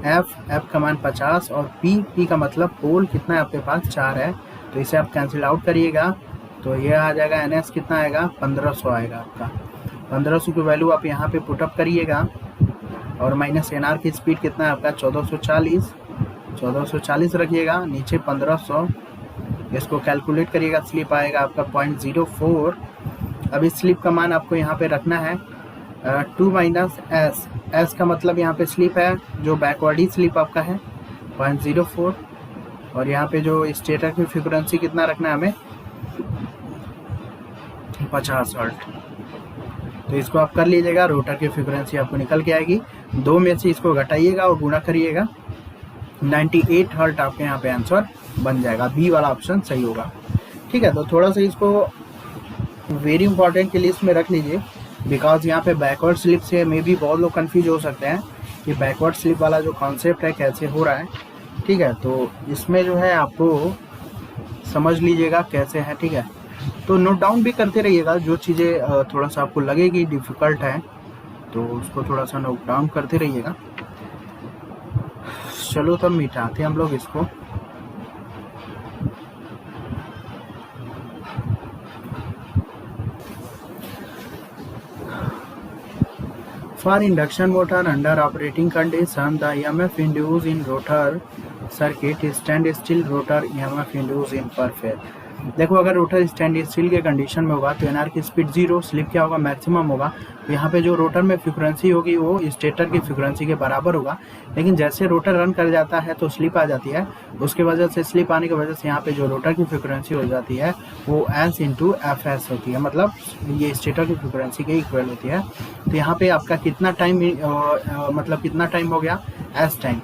एफ का मान 50, और पी का मतलब पोल कितना है आपके पास, 4 है, तो इसे आप कैंसिल आउट करिएगा, तो ये आ जाएगा एन एस कितना आएगा, 1500 आएगा आपका। 1500 की वैल्यू आप यहाँ पे पुटअप करिएगा, और माइनस एन आर की स्पीड कितना है आपका, 1440 रखिएगा, नीचे 1500, इसको कैलकुलेट करिएगा, स्लिप आएगा आपका 0.04। अब इस स्लिप का मान आपको यहाँ पे रखना है 2 माइनस एस का मतलब यहाँ पे स्लिप है जो बैकवर्ड ही स्लिप आपका है 0.04, और यहाँ पे जो स्टेटर की फ्रीक्वेंसी कितना रखना है हमें, 50 हर्ट्ज। तो इसको आप कर लीजिएगा, रोटर की फ्रीक्वेंसी आपको निकल के आएगी, 2 में से इसको घटाइएगा और गुणा करिएगा, 98 हर्ट्ज आपके यहाँ पे आंसर बन जाएगा, बी वाला ऑप्शन सही होगा। ठीक है, तो थोड़ा सा इसको वेरी इंपॉर्टेंट की लिस्ट में रख लीजिए, बिकॉज यहाँ पे बैकवर्ड स्लिप से मे भी बहुत लोग कंफ्यूज हो सकते हैं कि बैकवर्ड स्लिप वाला जो कॉन्सेप्ट है कैसे हो रहा है। ठीक है, तो इसमें जो है आपको समझ लीजिएगा कैसे है। ठीक है, तो नोट डाउन भी करते रहिएगा, जो चीज़ें थोड़ा सा आपको लगेगी डिफ़िकल्ट है तो उसको थोड़ा सा नोट डाउन करते रहिएगा। चलो तब मिटाते हम लोग इसको। For induction motor under operating condition, the EMF induced in rotor circuit is stand still rotor EMF induced in per phase। देखो, अगर रोटर स्टैंड स्टिल के कंडीशन में होगा तो एनआर की स्पीड 0, स्लिप क्या होगा, मैक्सिमम होगा। तो यहाँ पे जो रोटर में फ्रीक्वेंसी होगी वो स्टेटर की फ्रीक्वेंसी के बराबर होगा, लेकिन जैसे रोटर रन कर जाता है तो स्लिप आ जाती है, उसके वजह से स्लिप आने की वजह से यहाँ पे जो रोटर की फ्रीक्वेंसी हो जाती है वो एस इंटू एफ एस होती है, मतलब ये स्टेटर की फ्रीक्वेंसी के इक्वल होती है। तो यहाँ पे आपका कितना टाइम मतलब कितना टाइम हो गया, एस टाइम।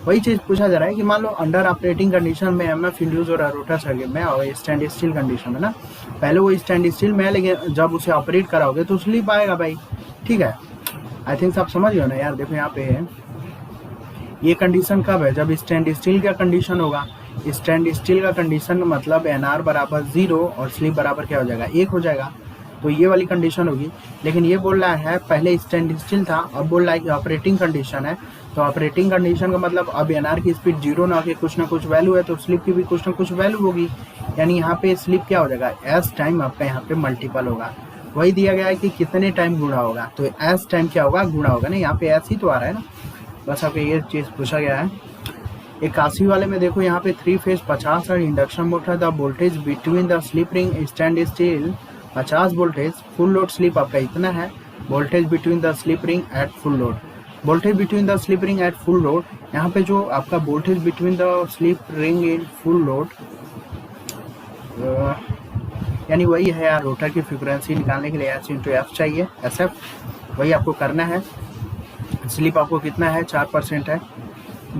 वही चीज़ पूछा जा रहा है कि मान लो अंडर ऑपरेटिंग कंडीशन में एमएफ इंड्यूस हो रहा है रोटर सर्किट में और स्टैंड स्टिल कंडीशन में ना, पहले वो स्टैंड स्टिल में है लेकिन जब उसे ऑपरेट कराओगे तो स्लिप आएगा भाई। ठीक है, आई थिंक आप समझ गए ना यार। देखो यहाँ पे है, ये कंडीशन कब है, जब स्टैंड स्टिल का कंडीशन होगा। स्टैंड स्टिल का कंडीशन मतलब एनआर बराबर 0 और स्लिप बराबर क्या हो जाएगा, 1 हो जाएगा। तो ये वाली कंडीशन होगी। लेकिन ये बोल रहा है पहले स्टैंड स्टिल था, अब बोल रहा है कि ऑपरेटिंग कंडीशन है। तो ऑपरेटिंग कंडीशन का मतलब अब एनआर की स्पीड 0 ना कि कुछ ना कुछ वैल्यू है, तो स्लिप की भी कुछ ना कुछ वैल्यू होगी। यानी यहाँ पे स्लिप क्या हो जाएगा, एस टाइम आपका यहाँ पे मल्टीपल होगा। वही दिया गया है कि कितने टाइम गुणा होगा, तो एस टाइम क्या होगा, गुणा होगा ना। यहाँ पे एस ही तो आ रहा है ना, बस आपको ये चीज़ पूछा गया है। 81 वाले में देखो यहाँ पे 3 फेज 50 और induction motor, the voltage between the slip ring stand still 50 voltage, full load slip आपका इतना है। Voltage between the slip ring at full load, voltage between the slip ring at full load, यहाँ पे जो आपका voltage between the slip ring in full load यानी वही है यार, रोटर की फ्रीक्वेंसी निकालने के लिए एस इंटू एफ चाहिए, एस एफ वही आपको करना है। स्लिप आपको कितना है, 4% है,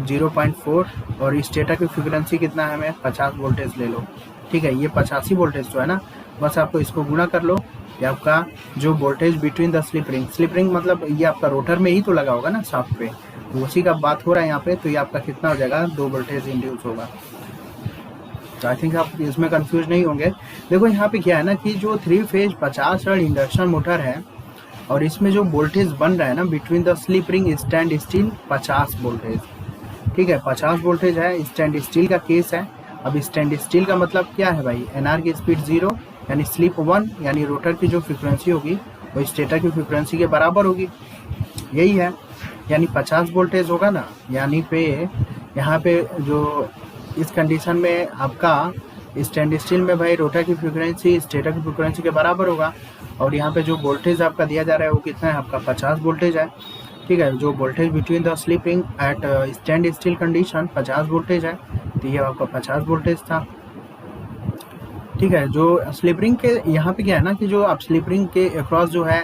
0.4, और स्टेटर की फ्रीक्वेंसी कितना है हमें, 50 वोल्टेज ले लो। ठीक है, ये 85 वोल्टेज तो है ना, बस आपको इसको गुणा कर लो। ये आपका जो voltage between the slip ring मतलब ये आपका रोटर में ही तो लगा होगा ना शाफ्ट पे, तो उसी का बात हो रहा है यहाँ पे। तो ये आपका कितना हो जाएगा, 2 वोल्टेज इंड्यूस होगा। तो आई थिंक आप इसमें कंफ्यूज नहीं होंगे। देखो यहाँ पे क्या है ना कि जो 3 फेज 50 और इंडक्शन मोटर है और इसमें जो वोल्टेज बन रहा है ना between the slip ring stand steel 50 voltage. ठीक है, 50 वोल्टेज है, स्टैंड स्टील का केस है। अब स्टैंड स्टील का मतलब क्या है भाई, एनआर की स्पीड 0 यानी स्लिप 1 यानी रोटर की जो फ्रीक्वेंसी होगी वो स्टेटर की फ्रीक्वेंसी के बराबर होगी, यही है। यानी 50 वोल्टेज होगा ना, यानी पे यहाँ पे जो इस कंडीशन में आपका स्टैंड स्टील में भाई रोटर की फ्रीक्वेंसी स्टेटर की फ्रीक्वेंसी के बराबर होगा। और यहाँ पे जो वोल्टेज आपका दिया जा रहा है वो कितना है आपका, 50 वोल्टेज है। ठीक है, जो voltage between the slip ring at stand still condition 50 voltage है, तो ये आपका 50 वोल्टेज था। ठीक है, जो स्लिप रिंग के यहाँ पे क्या है ना कि जो आप स्लिप रिंग के अक्रॉस जो है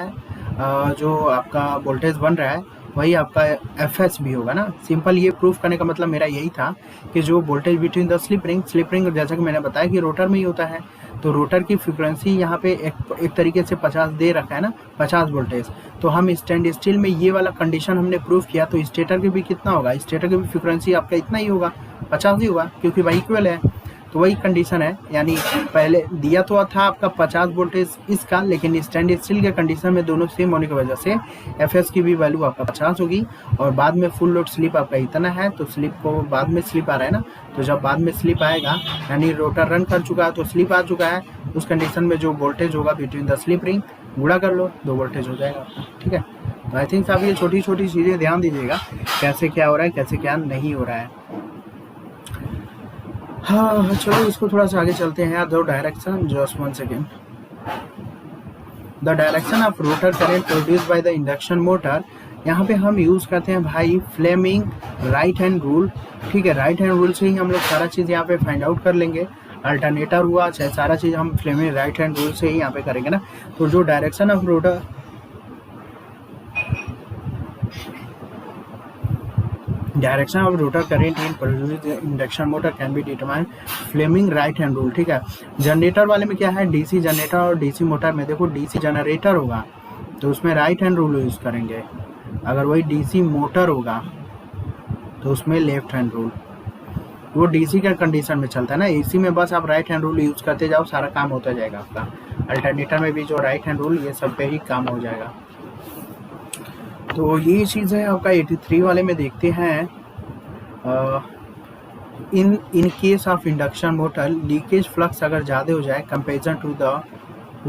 जो आपका वोल्टेज बन रहा है वही आपका एफएस भी होगा ना। सिंपल ये प्रूफ करने का मतलब मेरा यही था कि जो voltage between the slip ring जैसा कि मैंने बताया कि रोटर में ही होता है, तो रोटर की फ्रीक्वेंसी यहाँ पे एक तरीके से 50 दे रखा है ना, 50 वोल्टेज। तो हम स्टैंड स्टिल में ये वाला कंडीशन हमने प्रूफ किया, तो स्टेटर की भी कितना होगा, स्टेटर की भी फ्रीक्वेंसी आपका इतना ही होगा, 50 ही होगा, क्योंकि वही इक्वल है। तो वही कंडीशन है, यानी पहले दिया तो था आपका 50 वोल्टेज इसका, लेकिन स्टैंड स्टिल के कंडीशन में दोनों सेम होने की वजह से एफएस की भी वैल्यू आपका 50 होगी। और बाद में फुल लोड स्लिप आपका इतना है, तो स्लिप को बाद में स्लिप आ रहा है ना, तो जब बाद में स्लिप आएगा यानी रोटर रन कर चुका है तो स्लिप आ चुका है, उस कंडीशन में जो वोल्टेज होगा बिटवीन द स्लिप रिंग गुणा कर लो, 2 वोल्टेज हो जाएगा आपका। ठीक है, तो आई थिंक आप ये छोटी छोटी चीज़ें ध्यान दीजिएगा कैसे क्या हो रहा है कैसे क्या नहीं हो रहा है। हाँ चलो इसको थोड़ा सा आगे चलते हैं यार। दो direction, just 1 second. The direction of rotor current produce by the induction motor, यहाँ पे हम यूज़ करते हैं भाई फ्लेमिंग राइट हैंड रूल। ठीक है, राइट हैंड रूल से ही हम लोग सारा चीज़ यहाँ पे फाइंड आउट कर लेंगे। अल्टरनेटर हुआ चाहे सारा चीज़ हम फ्लेमिंग राइट हैंड रूल से ही यहाँ पे करेंगे ना। तो जो direction of rotor current in produced induction motor can be determine Fleming right hand rule. ठीक है, जनरेटर वाले में क्या है, डीसी जनरेटर और डीसी मोटर में देखो डीसी जनरेटर होगा तो उसमें राइट हैंड रूल यूज़ करेंगे, अगर वही डीसी मोटर होगा तो उसमें लेफ्ट हैंड रूल। वो डीसी के कंडीशन में चलता है ना, एसी में बस आप राइट हैंड रूल यूज़ करते जाओ, सारा काम होता जाएगा आपका। अल्टरनेटर में भी जो राइट हैंड रूल, ये सब पे ही काम हो जाएगा। तो ये चीज़ है आपका 83 वाले में देखते हैं। In case of induction motor leakage flux अगर ज़्यादा हो जाए कंपेरिजन टू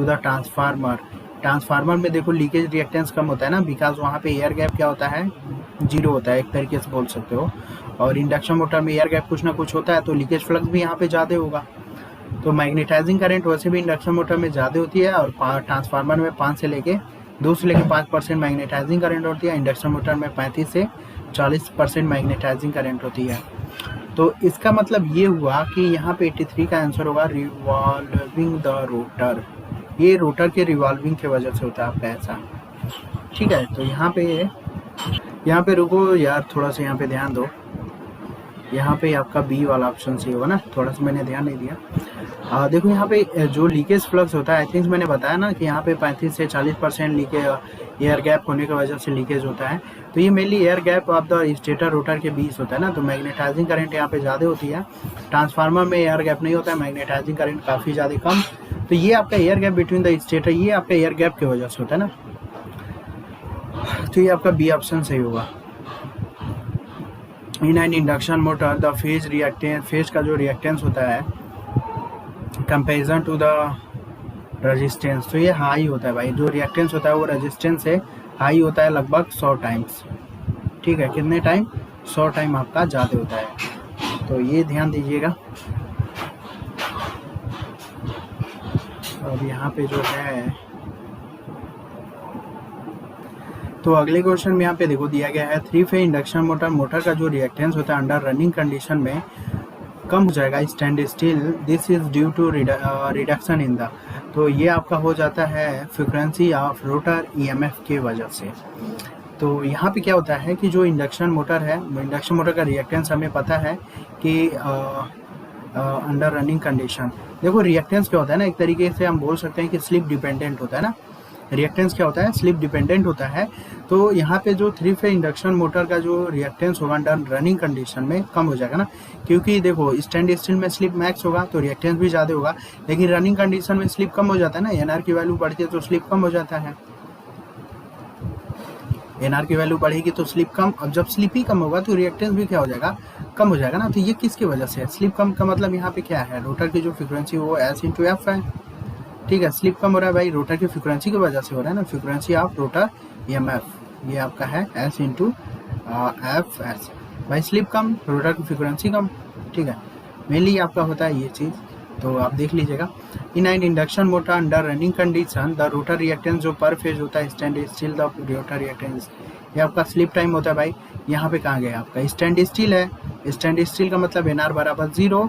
द ट्रांसफार्मर में देखो लीकेज रिएक्टेंस कम होता है ना, बिकॉज वहाँ पे एयर गैप क्या होता है, 0 होता है, एक तरीके से बोल सकते हो। और इंडक्शन मोटर में एयर गैप कुछ ना कुछ होता है, तो लीकेज फ्लक्स भी यहाँ पे ज़्यादा होगा। तो मैग्नेटाइजिंग करंट वैसे भी इंडक्शन मोटर में ज़्यादा होती है, और ट्रांसफार्मर में 2 से लेके 5% मैग्नेटाइजिंग करंट होती है। इंडक्शन मोटर में 35 से 40% मैग्नेटाइजिंग करंट होती है। तो इसका मतलब ये हुआ कि यहाँ पे 83 का आंसर होगा रिवॉल्विंग द रोटर। ये रोटर के रिवॉल्विंग की वजह से होता है आपका ऐसा। ठीक है, तो यहाँ पे रुको यार, थोड़ा सा यहाँ पे ध्यान दो। यहाँ पे आपका बी वाला ऑप्शन सही होगा ना, थोड़ा सा मैंने ध्यान नहीं दिया। देखो यहाँ पे जो लीकेज फ्लक्स होता है, आई थिंक मैंने बताया ना कि यहाँ पे 35 से 40% लीकेज एयर गैप होने की वजह से लीकेज होता है। तो ये mainly air gap of the stator rotor के बीच होता है ना, तो मैग्नेटाइजिंग करंट यहाँ पे ज़्यादा होती है। ट्रांसफार्मर में एयर गैप नहीं होता है, मैग्नेटाइजिंग करंट काफ़ी ज़्यादा कम। तो ये आपका air gap between the stator, ये आपका एयर गैप की वजह से होता है ना, तो ये आपका बी ऑप्शन सही होगा। In an induction motor the phase reactance, phase का जो रिएक्टेंस होता है कंपेरिजन टू द रेजिस्टेंस, तो ये हाई होता है भाई। जो रिएक्टेंस होता है वो रेजिस्टेंस से हाई होता है लगभग 100 टाइम्स। ठीक है, कितने टाइम? 100 टाइम आपका ज़्यादा होता है, तो ये ध्यान दीजिएगा। और यहाँ पे जो है, तो अगले क्वेश्चन में यहाँ पे देखो दिया गया है 3 फेज इंडक्शन मोटर, मोटर का जो रिएक्टेंस होता है अंडर रनिंग कंडीशन में कम हो जाएगा stand still, this is due to reduction in the, तो ये आपका हो जाता है फ्रीक्वेंसी ऑफ रोटर ईएमएफ के वजह से। तो यहाँ पे क्या होता है कि जो इंडक्शन मोटर है, इंडक्शन मोटर का रिएक्टेंस हमें पता है कि अंडर रनिंग कंडीशन, देखो रिएक्टेंस क्या होता है ना, एक तरीके से हम बोल सकते हैं कि स्लिप डिपेंडेंट होता है ना। रिएक्टेंस क्या होता है? स्लिप डिपेंडेंट होता है। तो यहाँ पे जो 3 फेज इंडक्शन मोटर का जो रिएक्टेंस होगा अंडर रनिंग कंडीशन में कम हो जाएगा ना, क्योंकि देखो स्टैंड स्टिल में स्लिप मैक्स होगा तो रिएक्टेंस भी ज़्यादा होगा, लेकिन रनिंग कंडीशन में स्लिप कम हो जाता है ना, एनआर की वैल्यू बढ़ती है तो स्लिप कम हो जाता है। एनआर की वैल्यू बढ़ेगी तो स्लिप कम, अब जब स्लिप ही कम होगा तो रिएक्टेंस भी क्या हो जाएगा? कम हो जाएगा ना। तो ये किसकी वजह से है? स्लिप कम का मतलब यहाँ पे क्या है? रोटर की जो फ्रीक्वेंसी वो एस इंटू एफ है। ठीक है, स्लिप कम हो रहा है भाई, रोटर की फ्रीक्वेंसी की वजह से हो रहा है ना, फ्रीक्वेंसी ऑफ रोटर ईएमएफ, ये आपका है एस इंटू एफ एस। भाई स्लिप कम, रोटर की फ्रीक्वेंसी कम। ठीक है, मेनली आपका होता है ये चीज़, तो आप देख लीजिएगा। In an induction motor under running condition the rotor reactance जो पर फेज होता है stand still the rotor reactance, ये आपका स्लिप टाइम होता है भाई। यहाँ पे कहाँ गया आपका? स्टैंड स्टिल है, स्टैंड स्टिल का मतलब एनआर बराबर 0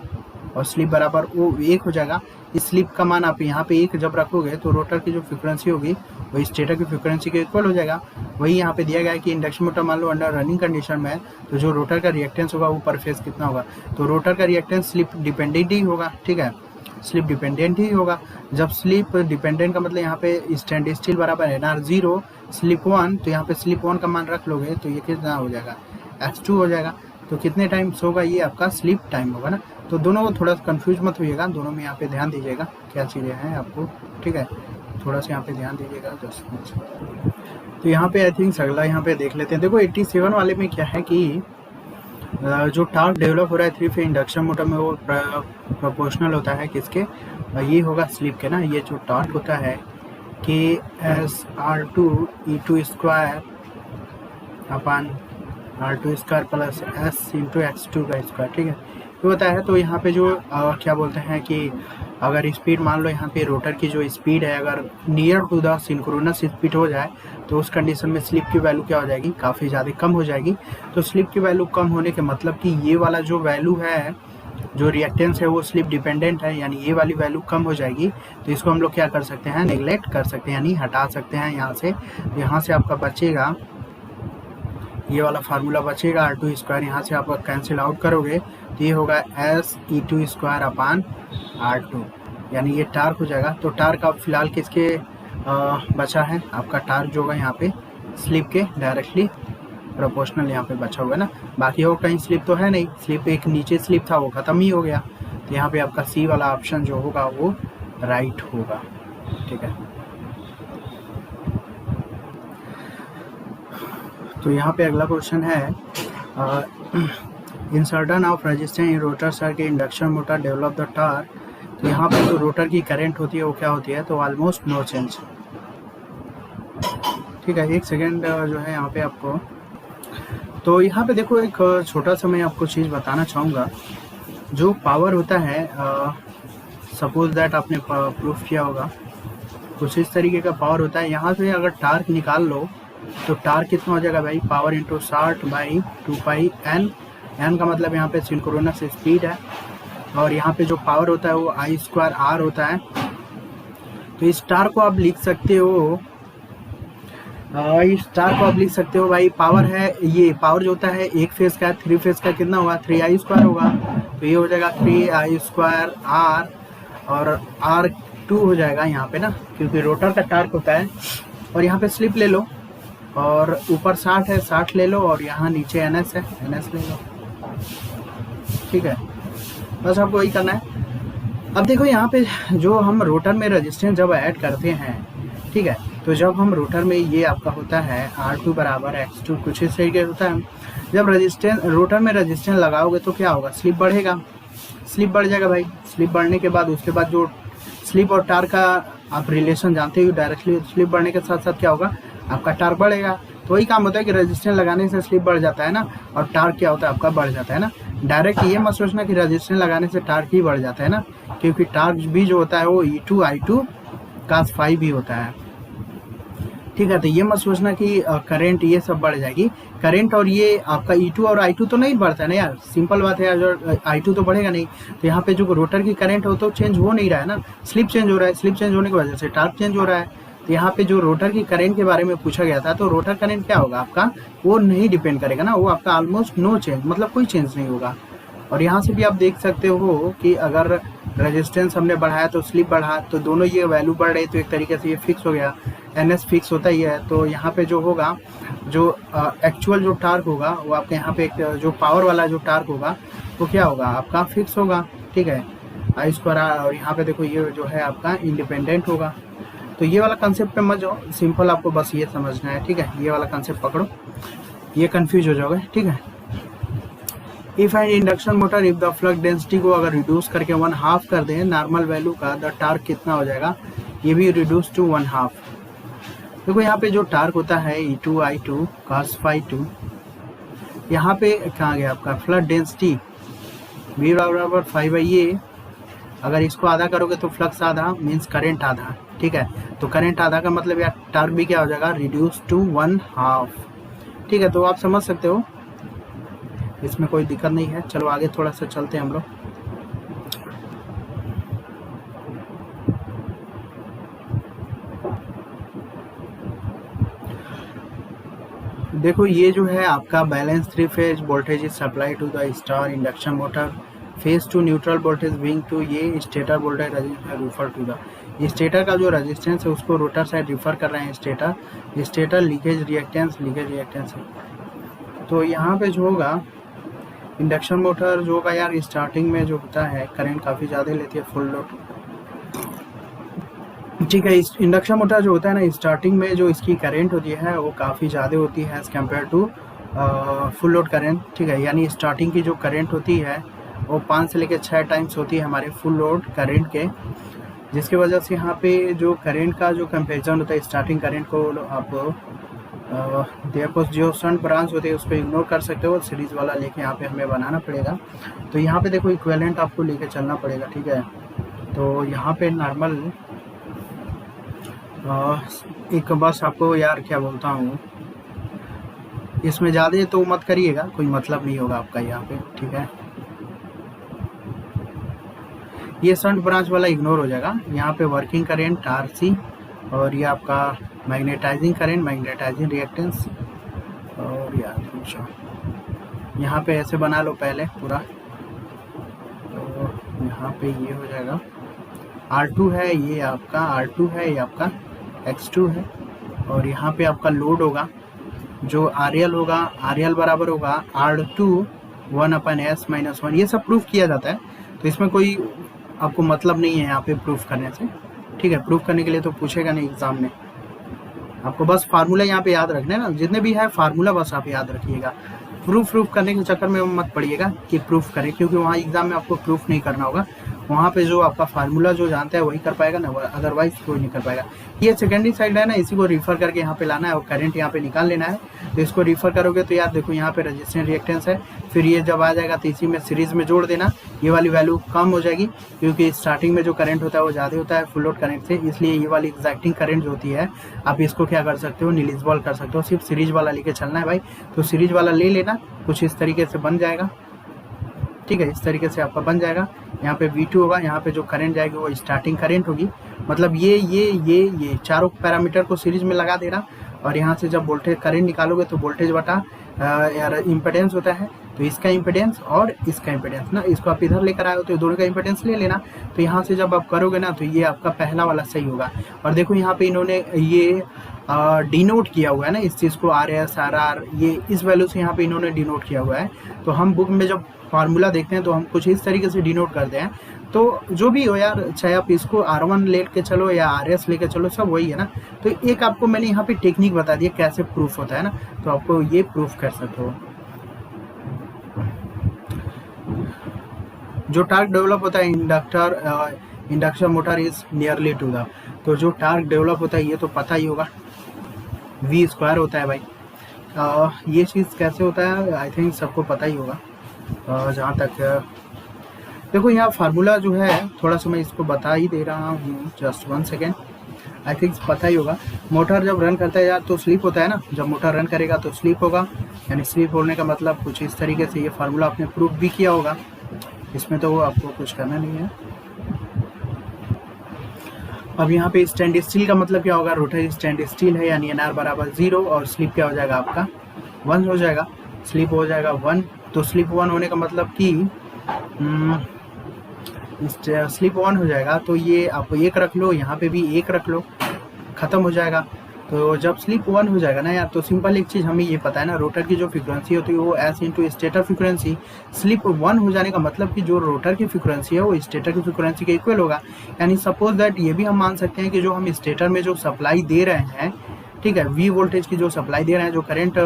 और स्लिप बराबर वो 1 हो जाएगा। इस स्लिप का मान आप यहाँ पे 1 जब रखोगे तो रोटर की जो फ्रीक्वेंसी होगी वो स्टेटर की फ्रीक्वेंसी के इक्वल हो जाएगा। वही यहाँ पे दिया गया है कि इंडक्शन मोटर मान लो अंडर रनिंग कंडीशन में है, तो जो रोटर का रिएक्टेंस होगा वो पर फेज कितना होगा? तो रोटर का रिएक्टेंस स्लिप डिपेंडेंट ही होगा। ठीक है, स्लिप डिपेंडेंट ही होगा। जब स्लिप डिपेंडेंट का मतलब यहाँ पे स्टैंड स्टिल बराबर एनआर 0 स्लिप 1, तो यहाँ पे स्लिप 1 का मान रख लोगे तो ये कितना हो जाएगा? x2 हो जाएगा। तो कितने टाइम्स होगा? ये आपका स्लिप टाइम होगा ना। तो दोनों को थोड़ा कंफ्यूज मत होइएगा, दोनों में यहाँ पे ध्यान दीजिएगा क्या चीज़ें हैं आपको। ठीक है, थोड़ा सा यहाँ पे ध्यान दीजिएगा जस्ट। तो यहाँ पे आई थिंक अगला यहाँ पे देख लेते हैं। देखो 87 वाले में क्या है कि जो टार्क डेवलप हो रहा है 3 फेज इंडक्शन मोटर में वो प्रोपोर्शनल होता है किसके? ये होगा स्लिप के ना। ये जो टार्क होता है कि S R2 E2 square upon R2 square plus S into X2 का स्क्वायर। ठीक है, तो होता है। तो यहाँ पे जो क्या बोलते हैं कि अगर स्पीड मान लो यहाँ पे रोटर की जो स्पीड है अगर near to the synchronous speed हो जाए तो उस कंडीशन में स्लिप की वैल्यू क्या हो जाएगी? काफ़ी ज़्यादा कम हो जाएगी। तो स्लिप की वैल्यू कम होने के मतलब कि ये वाला जो वैल्यू है, जो रिएक्टेंस है वो स्लिप डिपेंडेंट है, यानी ये वाली वैल्यू कम हो जाएगी। तो इसको हम लोग क्या कर सकते हैं? नेग्लेक्ट कर सकते हैं, यानी हटा सकते हैं यहाँ से। यहाँ से आपका बचेगा ये वाला फार्मूला बचेगा R2 स्क्वायर, यहाँ से आप कैंसिल आउट करोगे तो ये होगा S E2 square upon R2, यानी ये टार्क हो जाएगा। तो टार्क अब फिलहाल किसके बचा है? आपका टार्क जो होगा यहाँ पे स्लिप के डायरेक्टली प्रोपोर्शनल यहाँ पे बचा हुआ है ना। बाकी और कहीं स्लिप तो है नहीं, स्लिप एक नीचे स्लिप था वो ख़त्म ही हो गया। तो यहाँ पे आपका सी वाला ऑप्शन जो होगा वो राइट होगा। ठीक है, तो यहाँ पे अगला क्वेश्चन है in certain of resistance in rotor circuit induction motor develop the torque. तो यहाँ पे जो रोटर की करंट होती है वो क्या होती है? तो ऑलमोस्ट नो चेंज। ठीक है, एक सेकेंड जो है यहाँ पे आपको, तो यहाँ पे देखो एक छोटा सा मैं आपको चीज़ बताना चाहूँगा। जो पावर होता है सपोज दैट आपने प्रूफ किया होगा कुछ इस तरीके का पावर होता है। यहाँ से अगर टार्क निकाल लो तो टार्क कितना हो जाएगा भाई? Power into 60/2πn। एन का मतलब यहाँ पे सिंक्रोनस स्पीड है और यहाँ पे जो पावर होता है वो I²R होता है। तो इस टार्क को आप लिख सकते हो इस स्टार को आप लिख सकते हो भाई, पावर है, ये पावर जो होता है एक फेज का, 3 फेज का कितना होगा, 3i² होगा। तो ये हो जाएगा 3i² आर, और R2 हो जाएगा यहाँ पे ना, क्योंकि रोटर का टार्क होता है। और यहाँ पे स्लिप ले लो, और ऊपर 60 है, 60 ले लो, और यहाँ नीचे NS है, NS ले लो। ठीक है, बस आपको वही करना है। अब देखो यहाँ पे जो हम रोटर में रेजिस्टेंस जब ऐड करते हैं, ठीक है, तो जब हम रोटर में ये आपका होता है R2 बराबर X2, कुछ इस तरीके होता है। जब रेजिस्टेंस रोटर में रेजिस्टेंस लगाओगे तो क्या होगा, स्लिप बढ़ेगा, स्लिप बढ़ जाएगा भाई। स्लिप बढ़ने के बाद उसके बाद जो स्लिप और टार्क का आप रिलेशन जानते हो डायरेक्टली, स्लिप बढ़ने के साथ साथ क्या होगा, आपका टार्क बढ़ेगा। तो वही काम होता है कि रेजिस्टेंस लगाने से स्लिप बढ़ जाता है ना, और टार्क क्या होता है आपका, बढ़ जाता है ना। डायरेक्ट ये मत सोचना कि रेजिस्टेंस लगाने से टार्क ही बढ़ जाता है ना, क्योंकि टार्क भी जो होता है वो E2I2 cos phi भी होता है। ठीक है, तो ये मत सोचना कि करंट ये सब बढ़ जाएगी। करंट और ये आपका E2 और I2 तो नहीं बढ़ता है ना यार, सिंपल बात है यार, जो I2 तो बढ़ेगा नहीं। तो यहाँ पे जो रोटर की करंट हो तो चेंज हो नहीं रहा है ना, स्लिप चेंज हो रहा है, स्लिप चेंज होने की वजह से टार्क चेंज हो रहा है। तो यहाँ पे जो रोटर की करंट के बारे में पूछा गया था, तो रोटर करंट क्या होगा आपका, वो नहीं डिपेंड करेगा ना, वो आपका ऑलमोस्ट नो चेंज, मतलब कोई चेंज नहीं होगा। और यहाँ से भी आप देख सकते हो कि अगर रेजिस्टेंस हमने बढ़ाया तो स्लिप बढ़ा, तो दोनों ये वैल्यू बढ़ रही, तो एक तरीके से ये फिक्स हो गया, NS फिक्स होता ही है। तो यहाँ पे जो होगा, जो एक्चुअल जो टार्क होगा वो आपके यहाँ पे जो पावर वाला जो टार्क होगा वो क्या होगा, आपका फिक्स होगा। ठीक है, I², और यहाँ पे देखो ये जो है आपका इंडिपेंडेंट होगा। तो ये वाला कंसेप्ट पे मत जाओ, सिंपल आपको बस ये समझना है। ठीक है, ये वाला कंसेप्ट पकड़ो, ये कंफ्यूज हो जाओगे। ठीक है, if and induction motor, if the flux density को अगर रिड्यूस करके 1/2 कर दें नॉर्मल वैल्यू का, द टार्क कितना हो जाएगा, ये भी रिड्यूस टू 1/2। देखो यहाँ पे जो टार्क होता है E2I2 cos phi 2, यहाँ पे कहाँ गया आपका फ्लक्स डेंसिटी V बराबर 5/A, अगर इसको आधा करोगे तो फ्लक्स आधा मीन्स करंट आधा। ठीक है, तो करंट आधा का मतलब यार टार्क भी क्या हो जाएगा, रिड्यूस टू 1/2। ठीक है, तो आप समझ सकते हो, इसमें कोई दिक्कत नहीं है। चलो आगे थोड़ा सा चलते हैं हम लोग। देखो ये जो है आपका balance 3 phase voltage is supply to the star induction motor, phase to neutral voltage being two, ये stator voltage refer to the, stator का जो रेजिस्टेंस है उसको रोटर साइड रिफर कर रहे हैं, स्टेटर लीकेज रिएक्टेंस है। तो यहाँ पे जो होगा इंडक्शन मोटर जो होगा यार, स्टार्टिंग में जो होता है करंट काफ़ी ज़्यादा लेती है, फुल लोड। ठीक है, इंडक्शन मोटर जो होता है ना, स्टार्टिंग में जो इसकी करंट होती है वो काफ़ी ज़्यादा होती है as compare to full load current. ठीक है, यानी स्टार्टिंग की जो करंट होती है वो 5 से लेकर 6 टाइम्स होती है हमारे फुल लोड करंट के, जिसकी वजह से यहाँ पे जो करंट का जो कंपेरिजन होता है स्टार्टिंग करंट को आप देखो, जो शंट ब्रांच होते हैं उसको इग्नोर कर सकते हो, सीरीज वाला लेके यहाँ पे हमें बनाना पड़ेगा। तो यहाँ पे देखो इक्विवेलेंट आपको लेके चलना पड़ेगा। ठीक है, तो यहाँ पे नॉर्मल एक बस आपको यार क्या बोलता हूँ, इसमें ज़्यादा तो मत करिएगा, कोई मतलब नहीं होगा आपका यहाँ पे। ठीक है, ये शंट ब्रांच वाला इग्नोर हो जाएगा। यहाँ पे वर्किंग करेंट RC, और ये आपका मैग्नेटाइजिंग करेंट, मैग्नेटाइजिंग रिएक्टेंस, और यार यहाँ पे ऐसे बना लो पहले पूरा। तो यहाँ पे ये हो जाएगा R2 है, ये आपका R2 है, ये आपका X2 है, और यहाँ पे आपका लोड होगा जो RL होगा, RL बराबर होगा R2 1/S-1। ये सब प्रूफ किया जाता है, तो इसमें कोई आपको मतलब नहीं है यहाँ पे प्रूफ करने से। ठीक है, प्रूफ करने के लिए तो पूछेगा नहीं एग्जाम में, आपको बस फार्मूला यहाँ पे याद रखना है ना, जितने भी है फार्मूला बस आप याद रखिएगा। प्रूफ करने के चक्कर में मत पड़िएगा कि प्रूफ करें, क्योंकि वहाँ एग्जाम में आपको प्रूफ नहीं करना होगा। वहाँ पे जो आपका फार्मूला जो जानता है वही कर पाएगा ना, अदरवाइज कोई नहीं कर पाएगा। ये सेकेंडरी साइड है ना, इसी को रिफर करके यहाँ पे लाना है और करंट यहाँ पे निकाल लेना है। तो इसको रिफर करोगे तो यार देखो यहाँ पे रेजिस्टेंस रिएक्टेंस है, फिर ये जब आ जाएगा तो इसी में सीरीज में जोड़ देना, ये वाली वैल्यू कम हो जाएगी, क्योंकि स्टार्टिंग में जो करंट होता है वो ज़्यादा होता है फुल लोड करंट से, इसलिए ये वाली एग्जैक्टिंग करंट जो होती है आप इसको क्या कर सकते हो, निलिजिबल कर सकते हो। सिर्फ सीरीज वाला लेके चलना है भाई, तो सीरीज वाला ले लेना, कुछ इस तरीके से बन जाएगा। ठीक है, इस तरीके से आपका बन जाएगा। यहाँ पे V2 होगा, यहाँ पे जो करंट जाएगी वो स्टार्टिंग करंट होगी, मतलब ये चारों पैरामीटर को सीरीज में लगा देना, और यहाँ से जब वोल्टेज करंट निकालोगे तो वोल्टेज बटा यार इम्पिडेंस होता है, तो इसका इम्पिडेंस और इसका इम्पिडेंस ना, इसको आप इधर लेकर आए हो तो दोनों का इम्पिडेंस ले लेना। तो यहाँ से जब आप करोगे ना तो ये आपका पहला वाला सही होगा। और देखो यहाँ पे इन्होंने ये डिनोट किया हुआ है ना इस चीज़ को, RS RR, ये इस वैल्यू से यहाँ पे इन्होंने डिनोट किया हुआ है। तो हम बुक में जब फार्मूला देखते हैं तो हम कुछ इस तरीके से डिनोट करते हैं। तो जो भी हो यार, चाहे आप इसको R1 लेके चलो या RS लेके चलो, सब वही है ना। तो एक आपको मैंने यहाँ पे टेक्निक बता दिया कैसे प्रूफ होता है ना, तो आपको ये प्रूफ कर सकते हो। जो टार्क डेवलप होता है induction motor is nearly to the, तो जो टार्क डेवलप होता है ये तो पता ही होगा, V² होता है भाई। ये चीज़ कैसे होता है आई थिंक सबको पता ही होगा। जहाँ तक देखो यहाँ फार्मूला जो है थोड़ा सा मैं इसको बता ही दे रहा हूँ, जस्ट 1 सेकेंड। आई थिंक पता ही होगा, मोटर जब रन करता है यार तो स्लीप होता है ना, जब मोटर रन करेगा तो स्लीप होगा, यानी स्लीप होने का मतलब कुछ इस तरीके से। ये फार्मूला आपने प्रूफ भी किया होगा, इसमें तो आपको कुछ करना नहीं है। अब यहाँ पे स्टैंड स्टिल का मतलब क्या होगा, रोटर स्टैंड स्टिल है यानी NR बराबर 0 और स्लिप क्या हो जाएगा आपका 1 हो जाएगा, स्लिप हो जाएगा 1। तो स्लिप 1 होने का मतलब कि स्लिप 1 हो जाएगा, तो ये आप 1 रख लो, यहाँ पे भी 1 रख लो, ख़त्म हो जाएगा। तो जब स्लिप 1 हो जाएगा ना यार, तो सिंपल एक चीज़ हमें ये पता है ना, रोटर की जो फ्रीक्वेंसी होती है वो S into stator frequency. Slip 1 हो जाने का मतलब कि जो रोटर की फ्रीक्वेंसी है वो स्टेटर की फ्रीक्वेंसी के इक्वल होगा। यानी सपोज दैट ये भी हम मान सकते हैं कि जो हम स्टेटर में जो सप्लाई दे रहे हैं, ठीक है, V वोल्टेज की जो सप्लाई दे रहे हैं, जो करंट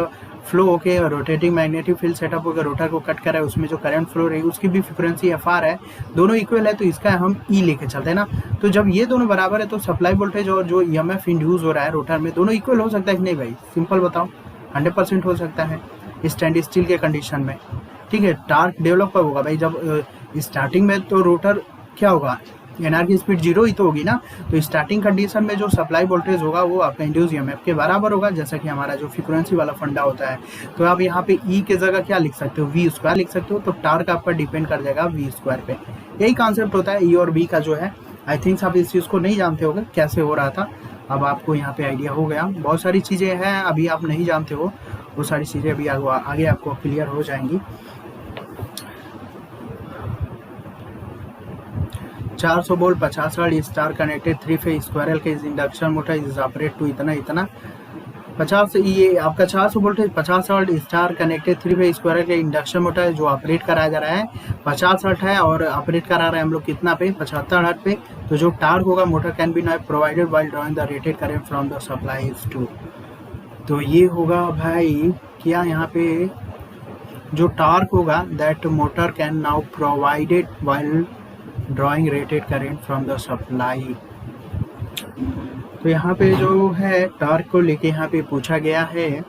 फ्लो होके रोटेटिंग मैग्नेटिक फील्ड सेटअप होकर रोटर को कट कर रहा है, उसमें जो करंट फ्लो रही उसकी भी फ्रीक्वेंसी FR है, दोनों इक्वल है, तो इसका हम E लेके चलते हैं ना। तो जब ये दोनों बराबर है तो सप्लाई वोल्टेज और जो EMF इंड्यूस हो रहा है रोटर में, दोनों इक्वल हो सकता है कि नहीं भाई, सिंपल बताओ। 100% हो सकता है स्टैंड स्टिल के कंडीशन में, ठीक है। टार्क डेवलप कब होगा भाई, जब स्टार्टिंग में तो रोटर क्या होगा, NR की स्पीड 0 ही तो होगी ना, तो स्टार्टिंग कंडीशन में जो सप्लाई वोल्टेज होगा वो आपका इंड्यूस EMF के बराबर होगा, जैसा कि हमारा जो फ्रीक्वेंसी वाला फंडा होता है। तो आप यहाँ पे E के जगह क्या लिख सकते हो, V² लिख सकते हो। तो टार्क आपका डिपेंड कर जाएगा V² पे। यही कॉन्सेप्ट होता है E और V का जो है। आई थिंक आप इस चीज़ को नहीं जानते होगे कैसे हो रहा था, अब आपको यहाँ पे आइडिया हो गया। बहुत सारी चीज़ें हैं अभी आप नहीं जानते हो, वो सारी चीज़ें अभी आगे आपको क्लियर हो जाएंगी। 400 volt 50 hertz star connected 3 phase squirrel cage induction motor is operate to इतना 50, ये आपका 400 voltage 50 hertz star connected 3 phase squirrel cage induction motor जो ऑपरेट कराया जा रहा है 50 हर्ट्ज है, और ऑपरेट करा रहे हैं हम लोग कितना पे 75 हर्ट्ज पे। तो जो टार्क होगा motor can be not provided while drawing the rated current from the supply is to. तो ये होगा भाई क्या यहाँ पे जो टार्क होगा that motor can now provided while drawing rated current from the supply. तो यहाँ पे जो है टार्क को लेके यहाँ पे पूछा गया है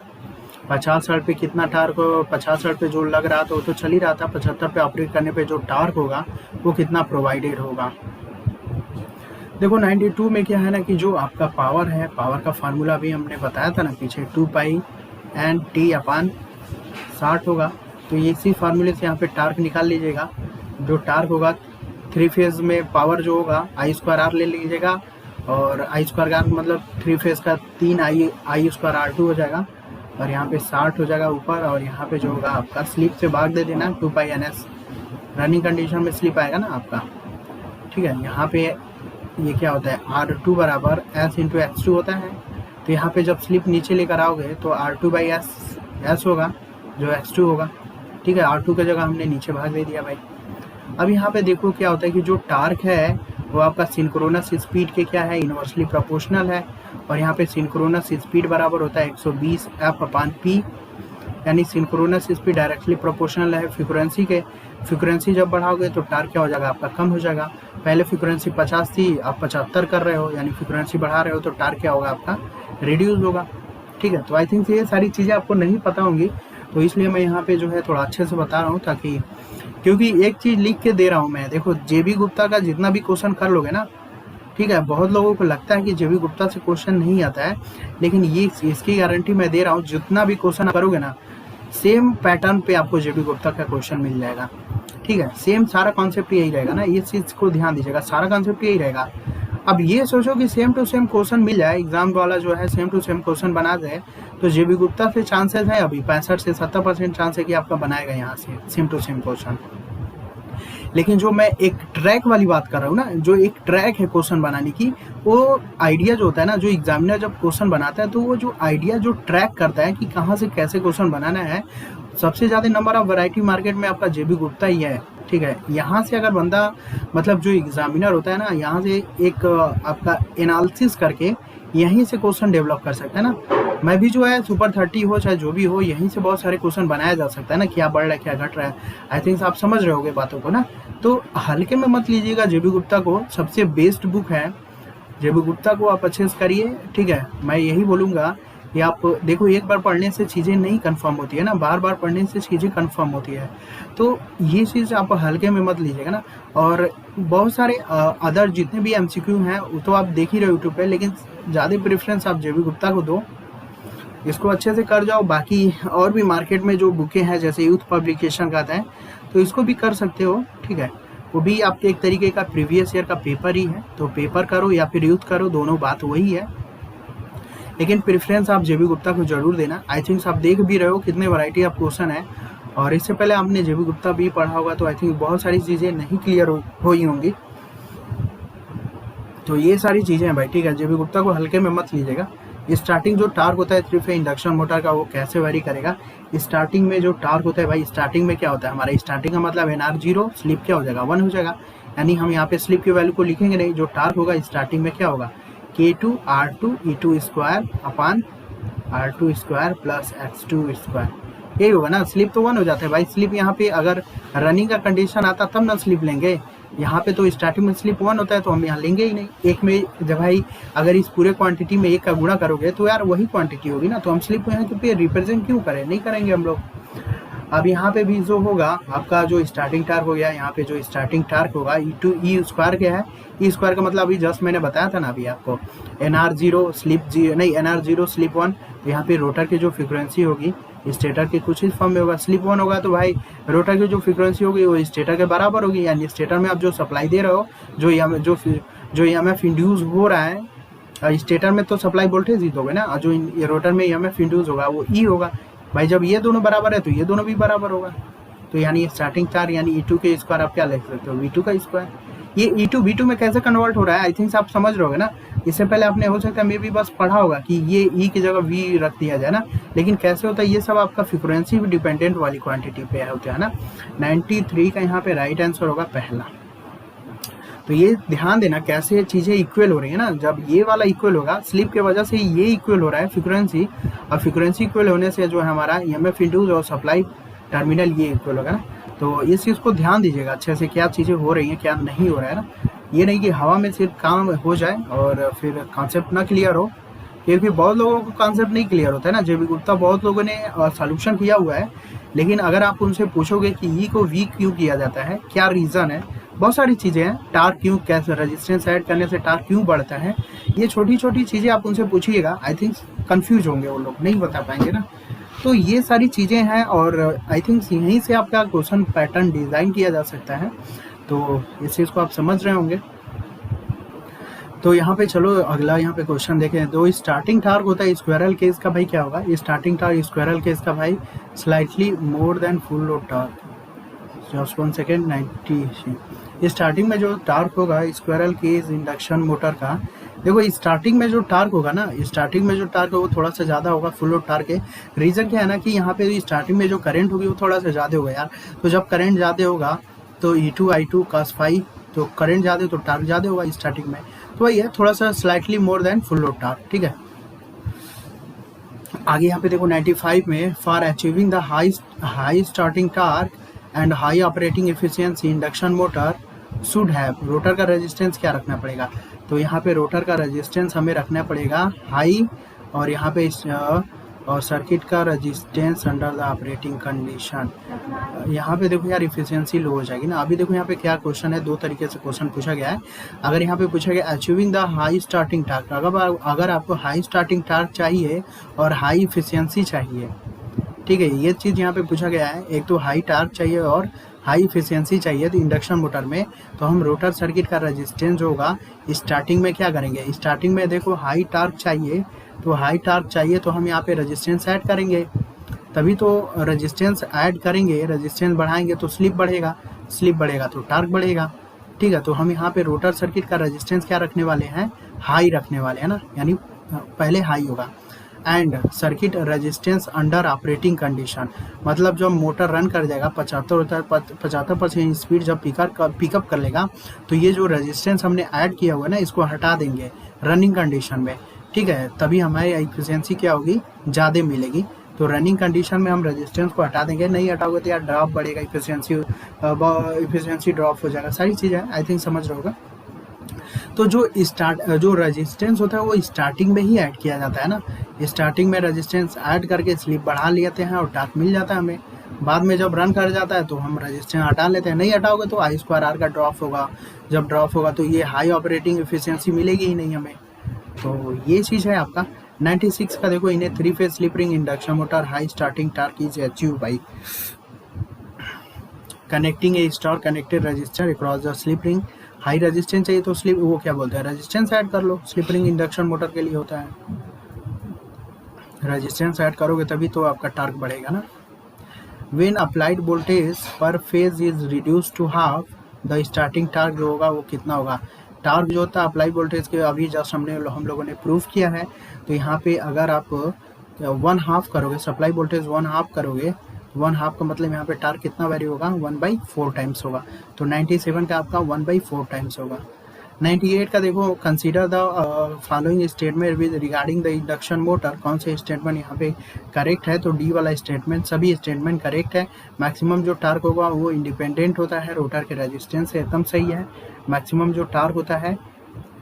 50 हर्ट्ज पे कितना टार्क हो, 50 हर्ट्ज पे जो लग रहा था वो तो चल ही रहा था, 75 पे ऑपरेट करने पे जो टार्क होगा वो कितना प्रोवाइडेड होगा। देखो 92 में क्या है ना कि जो आपका पावर है, पावर का फार्मूला भी हमने बताया था ना पीछे, 2 पाई एन टी अपान 60 होगा। तो ये इसी फार्मूले से यहाँ पे टार्क निकाल लीजिएगा। जो टार्क होगा 3 फेज में पावर जो होगा I² R ले लीजिएगा, और I² R मतलब 3 फेज का 3 I² R2 हो जाएगा, और यहाँ पे 60 हो जाएगा ऊपर, और यहाँ पे जो होगा आपका स्लिप से भाग दे देना 2 पाई NS, रनिंग कंडीशन में स्लिप आएगा ना आपका, ठीक है। यहाँ पे ये क्या होता है R2 बराबर S इंटू X2 होता है। तो यहाँ पे जब स्लिप नीचे लेकर आओगे तो R2 बाई S होगा जो X2 होगा, ठीक है। R2 की जगह हमने नीचे भाग दे दिया भाई। अब यहाँ पे देखो क्या होता है कि जो टार्क है वो आपका सिंक्रोनस स्पीड के क्या है, इनवर्सली प्रोपोर्शनल है, और यहाँ पे सिंक्रोनस स्पीड बराबर होता है 120 F/P, यानी सिंक्रोनस स्पीड डायरेक्टली प्रोपोर्शनल है फ्रीक्वेंसी के। फ्रीक्वेंसी जब बढ़ाओगे तो टार्क क्या हो जाएगा आपका कम हो जाएगा। पहले फ्रीक्वेंसी 50 थी, आप 75 कर रहे हो, यानी फ्रीक्वेंसी बढ़ा रहे हो, तो टार्क क्या होगा आपका रिड्यूस होगा, ठीक है। तो आई थिंक ये सारी चीज़ें आपको नहीं पता होंगी, तो इसलिए मैं यहाँ पे जो है थोड़ा अच्छे से बता रहा हूँ, ताकि क्योंकि एक चीज़ लिख के दे रहा हूँ मैं। देखो JB गुप्ता का जितना भी क्वेश्चन कर लोगे ना, ठीक है, बहुत लोगों को लगता है कि JB गुप्ता से क्वेश्चन नहीं आता है, लेकिन ये इसकी गारंटी मैं दे रहा हूँ, जितना भी क्वेश्चन करोगे ना सेम पैटर्न पे आपको JB गुप्ता का क्वेश्चन मिल जाएगा, ठीक है। सेम सारा कॉन्सेप्ट यही रहेगा ना, ये चीज़ को ध्यान दीजिएगा, सारा कॉन्सेप्ट यही रहेगा। अब ये सोचो कि सेम टू सेम क्वेश्चन मिल जाए, एग्जाम वाला जो है सेम टू सेम क्वेश्चन बना दे, तो जेबी गुप्ता से चांसेस है अभी 65 से 70% चांस है कि आपका बनाएगा यहाँ से सेम टू सेम क्वेश्चन। लेकिन जो मैं एक ट्रैक वाली बात कर रहा हूँ ना, जो एक ट्रैक है क्वेश्चन बनाने की, वो आइडिया जो होता है ना, जो एग्जामिनर जब क्वेश्चन बनाता है तो वो जो आइडिया जो ट्रैक करता है कि कहाँ से कैसे क्वेश्चन बनाना है, सबसे ज़्यादा नंबर ऑफ वैरायटी मार्केट में आपका जेबी गुप्ता ही है। ठीक है, यहाँ से अगर बंदा मतलब जो एग्जामिनर होता है ना, यहाँ से एक आपका एनालिसिस करके यहीं से क्वेश्चन डेवलप कर सकता है ना। मैं भी जो है सुपर 30 हो चाहे जो भी हो, यहीं से बहुत सारे क्वेश्चन बनाया जा सकता है ना, क्या बढ़ रहा है क्या घट रहा है। आई थिंक आप समझ रहे होगे बातों को ना, तो हल्के में मत लीजिएगा जेबी गुप्ता को, सबसे बेस्ट बुक है जेबी गुप्ता को, आप अच्छे से करिए। ठीक है, मैं यही बोलूँगा कि आप देखो, एक बार पढ़ने से चीज़ें नहीं कंफर्म होती है ना, बार बार पढ़ने से चीज़ें कंफर्म होती है, तो ये चीज़ आप हल्के में मत लीजिएगा ना। और बहुत सारे अदर जितने भी एमसीक्यू हैं वो तो आप देख ही रहे हो यूट्यूब पे, लेकिन ज़्यादा प्रेफरेंस आप जेबी गुप्ता को दो, इसको अच्छे से कर जाओ। बाकी और भी मार्केट में जो बुकें हैं जैसे यूथ पब्लिकेशन का आता है, तो इसको भी कर सकते हो। ठीक है, वो भी आपके एक तरीके का प्रीवियस ईयर का पेपर ही है, तो पेपर करो या फिर यूथ करो, दोनों बात वही है, लेकिन प्रेफरेंस आप जेबी गुप्ता को जरूर देना। आई थिंक आप देख भी रहे हो कितने वैरायटी ऑफ क्वेश्चन है, और इससे पहले आपने जेबी गुप्ता भी पढ़ा होगा, तो आई थिंक बहुत सारी चीज़ें नहीं क्लियर हुई होंगी। तो ये सारी चीज़ें हैं भाई। ठीक है, जेबी गुप्ता को हल्के में मत लीजिएगा। स्टार्टिंग जो टार्क होता है 3 फेज इंडक्शन मोटर का, वो कैसे वेरी करेगा। स्टार्टिंग में जो टार्क होता है भाई, स्टार्टिंग में क्या होता है हमारा, स्टार्टिंग का मतलब NR0, स्लिप क्या हो जाएगा 1 हो जाएगा, यानी हम यहाँ पे स्लिप की वैल्यू को लिखेंगे नहीं, जो टार्क होगा स्टार्टिंग में क्या होगा, K2 R2 E2 square upon R2 square plus X2 square, यही होगा ना। स्लिप तो 1 हो जाता है भाई, स्लिप यहाँ पे अगर रनिंग का कंडीशन आता तब ना स्लिप लेंगे, यहाँ पे तो स्टार्टिंग में स्लिप 1 होता है, तो हम यहाँ लेंगे ही नहीं। एक में जब भाई अगर इस पूरे क्वांटिटी में एक का गुणा करोगे तो यार वही क्वांटिटी होगी ना, तो हम स्लिप यहाँ पे रिप्रेजेंट क्यों करें, नहीं करेंगे हम लोग। अब यहाँ पे भी जो होगा आपका जो स्टार्टिंग टार्क हो गया, यहाँ पे जो स्टार्टिंग टार्क होगा E2 E स्क्वायर क्या है, E स्क्वायर का मतलब अभी जस्ट मैंने बताया था ना अभी आपको, NR0 स्लिप नहीं NR0 स्लिप 1, तो यहाँ पे रोटर की जो फ्रीक्वेंसी होगी स्टेटर के कुछ इस फॉर्म में होगा, स्लिप 1 होगा तो भाई रोटर की जो फ्रीक्वेंसी होगी वो स्टेटर के बराबर होगी, यानी स्टेटर में आप जो सप्लाई दे रहे हो, जो EMF इंड्यूस हो रहा है, स्टेटर में तो सप्लाई वोल्टेज ही दोगे ना, और जो रोटर में EMF इंड्यूस होगा वो E होगा भाई। जब ये दोनों बराबर है तो ये दोनों भी बराबर होगा, तो यानी स्टार्टिंग चार्ज यानी E2 के स्क्वायर आप क्या लिख सकते हो, V2 का स्क्वायर। ये E2 V2 में कैसे कन्वर्ट हो रहा है, आई थिंक आप समझ रहे होगे ना। इससे पहले आपने हो सकता है मे भी बस पढ़ा होगा कि ये E की जगह V रख दिया जाए ना, लेकिन कैसे होता है ये सब आपका फ्रीक्वेंसी डिपेंडेंट वाली क्वांटिटी पे होता है ना। 93 का यहाँ पे राइट आंसर होगा पहला। तो ये ध्यान देना कैसे चीज़ें इक्वल हो रही है ना, जब ये वाला इक्वल होगा स्लिप के वजह से ये इक्वल हो रहा है फ्रीक्वेंसी, और फ्रीक्वेंसी इक्वल होने से जो है हमारा EMF इंड्यूस और सप्लाई टर्मिनल ये इक्वल होगा ना। तो इस चीज़ को ध्यान दीजिएगा अच्छे से, क्या चीज़ें हो रही हैं क्या नहीं हो रहा है ना। ये नहीं कि हवा में सिर्फ काम हो जाए और फिर कॉन्सेप्ट ना क्लियर हो, क्योंकि बहुत लोगों को कॉन्सेप्ट नहीं क्लियर होता है ना। जेबी गुप्ता बहुत लोगों ने सॉल्यूशन किया हुआ है, लेकिन अगर आप उनसे पूछोगे कि ई को वी क्यों किया जाता है, क्या रीज़न है, बहुत सारी चीज़ें हैं, टार्क क्यों, कैसे रेजिस्टेंस ऐड करने से टार्क क्यों बढ़ता है, ये छोटी छोटी चीज़ें आप उनसे पूछिएगा, आई थिंक कंफ्यूज होंगे वो लोग, नहीं बता पाएंगे ना। तो ये सारी चीज़ें हैं, और आई थिंक यहीं से आपका क्वेश्चन पैटर्न डिज़ाइन किया जा सकता है। तो इस चीज़ को आप समझ रहे होंगे। तो यहाँ पे चलो अगला यहाँ पे क्वेश्चन देखें। दो स्टार्टिंग टार्क होता है स्क्वायरल केस का भाई क्या होगा, स्टार्टिंग टार्क स्क्वायरल केस का भाई slightly more than full load torque. Just 1 second 90। Starting में जो टार्क होगा स्क्वायरल केस इंडक्शन मोटर का, देखो स्टार्टिंग में जो टार्क होगा ना, स्टार्टिंग में जो टार्क होगा वो थोड़ा सा ज़्यादा होगा फुल लोड टार्क के। रीज़न क्या है ना कि यहाँ पे स्टार्टिंग में जो करंट होगी वो थोड़ा सा ज़्यादा होगा यार। तो जब करंट ज़्यादा होगा तो E2 I2 cos फाई, तो करंट ज़्यादा तो टार्क ज़्यादा होगा स्टार्टिंग में, तो वही है थोड़ा सा slightly more than full load torque. ठीक है, आगे यहाँ पे देखो 95 में for achieving the high starting torque and high operating efficiency induction motor should have, rotor का रेजिस्टेंस क्या रखना पड़ेगा, तो यहाँ पे रोटर का रेजिस्टेंस हमें रखना पड़ेगा हाई, और यहाँ पे और सर्किट का resistance under the operating condition. यहाँ पे देखो यार इफिशियंसी लो हो जाएगी ना। अभी देखो यहाँ पे क्या क्वेश्चन है, दो तरीके से क्वेश्चन पूछा गया है। अगर यहाँ पे पूछा गया achieving the high starting torque, अगर आपको हाई स्टार्टिंग टार्क चाहिए और हाई इफिशियंसी चाहिए, ठीक है, ये चीज़ यहाँ पे पूछा गया है। एक तो हाई टार्क चाहिए और हाई इफिशियंसी चाहिए तो इंडक्शन मोटर में, तो हम रोटर सर्किट का रेजिस्टेंस जो होगा स्टार्टिंग में क्या करेंगे, स्टार्टिंग में देखो हाई टार्क चाहिए, तो हाई टार्क चाहिए तो हम यहाँ पे रेजिस्टेंस ऐड करेंगे, तभी तो रेजिस्टेंस ऐड करेंगे, रेजिस्टेंस बढ़ाएंगे तो स्लिप बढ़ेगा, स्लिप बढ़ेगा तो टार्क बढ़ेगा। ठीक है, तो हम यहाँ पे रोटर सर्किट का रेजिस्टेंस क्या रखने वाले हैं, हाई रखने वाले हैं ना, यानी पहले हाई होगा। And circuit resistance under operating condition, मतलब जब मोटर रन कर जाएगा 75% स्पीड जब पिकअप कर लेगा, तो ये जो रेजिस्टेंस हमने ऐड किया हुआ है ना, इसको हटा देंगे रनिंग कंडीशन में। ठीक है, तभी हमारी एफिशिएंसी क्या होगी, ज़्यादा मिलेगी। तो रनिंग कंडीशन में हम रेजिस्टेंस को हटा देंगे, नहीं हटाओगे तो यार ड्रॉप बढ़ेगा, इफिशियंसी ड्रॉप हो जाएगा, सारी चीज़ें आई थिंक समझ रहे होगा। तो जो रेजिस्टेंस होता है वो स्टार्टिंग में ही ऐड किया जाता है ना, स्टार्टिंग में रेजिस्टेंस ऐड करके स्लिप बढ़ा लेते हैं और टार्क मिल जाता है हमें। बाद में जब रन कर जाता है तो हम रेजिस्टेंस हटा लेते हैं, नहीं हटाओगे तो I²R का ड्रॉप होगा, जब ड्रॉप होगा तो ये हाई ऑपरेटिंग एफिशिएंसी मिलेगी ही नहीं हमें। तो ये चीज़ है आपका 96 का। देखो इन्हें 3 phase slip ring induction motor high starting torque is achieve by connecting A star connected register across the slip ring. High resistance चाहिए तो स्लिप वो क्या बोलते हैं, रेजिस्टेंस ऐड कर लो, स्लिप रिंग इंडक्शन मोटर के लिए होता है, रेजिस्टेंस ऐड करोगे तभी तो आपका टार्क बढ़ेगा ना। When applied voltage per phase is reduce to half, the starting torque जो होगा वो कितना होगा, टार्क जो होता है अप्लाइड वोल्टेज के, अभी जस्ट हम लोगों ने प्रूफ किया है। तो यहाँ पे अगर आप 1/2 करोगे, सप्लाई वोल्टेज 1/2 करोगे, 1/2 का मतलब यहाँ पे टार्क कितना वैरी होगा, 1/4 टाइम्स होगा। तो 97 का आपका 1/4 टाइम्स होगा। 98 का देखो, consider the following statement with regarding the induction motor, कौन से स्टेटमेंट यहाँ पे करेक्ट है, तो डी वाला स्टेटमेंट, सभी स्टेटमेंट करेक्ट है। मैक्सिमम जो टार्क होगा वो इंडिपेंडेंट होता है रोटर के रेजिस्टेंस से, एकदम सही है। मैक्सिमम जो टार्क होता है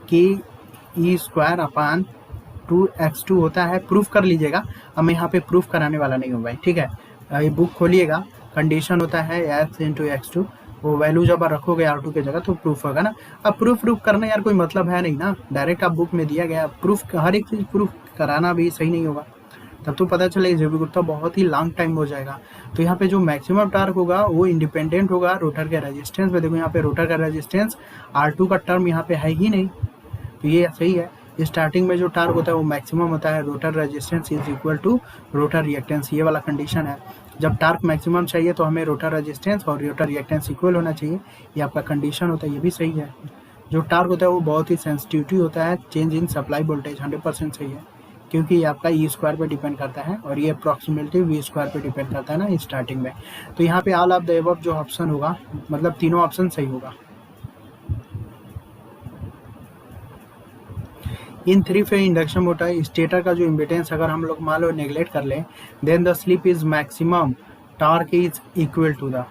KE²/2x2 होता है, प्रूफ कर लीजिएगा, अब मैं यहाँ पे प्रूफ कराने वाला नहीं हूँ भाई, ठीक है। ये बुक खोलिएगा, कंडीशन होता है x×x2, वो वैल्यू जब रखोगे R2 की जगह तो प्रूफ होगा ना। अब प्रूफ करना यार कोई मतलब है नहीं ना, डायरेक्ट आप बुक में दिया गया प्रूफ, हर एक चीज़ प्रूफ कराना भी सही नहीं होगा, तब तो पता चले तो बहुत ही लॉन्ग टाइम हो जाएगा। तो यहाँ पे जो मैक्सिमम टार्क होगा वो इंडिपेंडेंट होगा रोटर के रेजिस्टेंस पे। देखो यहाँ पे रोटर का रेजिस्टेंस R2 का टर्म यहाँ पे है ही नहीं, तो ये सही है। स्टार्टिंग में जो टार्क होता है वो मैक्सिमम होता है, rotor resistance is equal to rotor reactance, ये वाला कंडीशन है। जब टार्क मैक्सिमम चाहिए तो हमें रोटर रेजिस्टेंस और रोटर रिएक्टेंस इक्वल होना चाहिए, ये आपका कंडीशन होता है, ये भी सही है। जो टार्क होता है वो बहुत ही सेंसिटिविटी होता है, चेंज इन सप्लाई वोल्टेज 100% सही है, क्योंकि ये आपका E² पे डिपेंड करता है और ये अप्रॉक्सीमेटली V² पे डिपेंड करता है ना स्टार्टिंग में। तो यहाँ पे ऑल ऑफ द अबव जो ऑप्शन होगा, मतलब तीनों ऑप्शन सही होगा। इन 3 फेज इंडक्शन मोटर स्टेटर का जो इम्पिडेंस अगर हम लोग मान लो नेग्लेक्ट कर लें, then the slip is maximum torque is equal to the,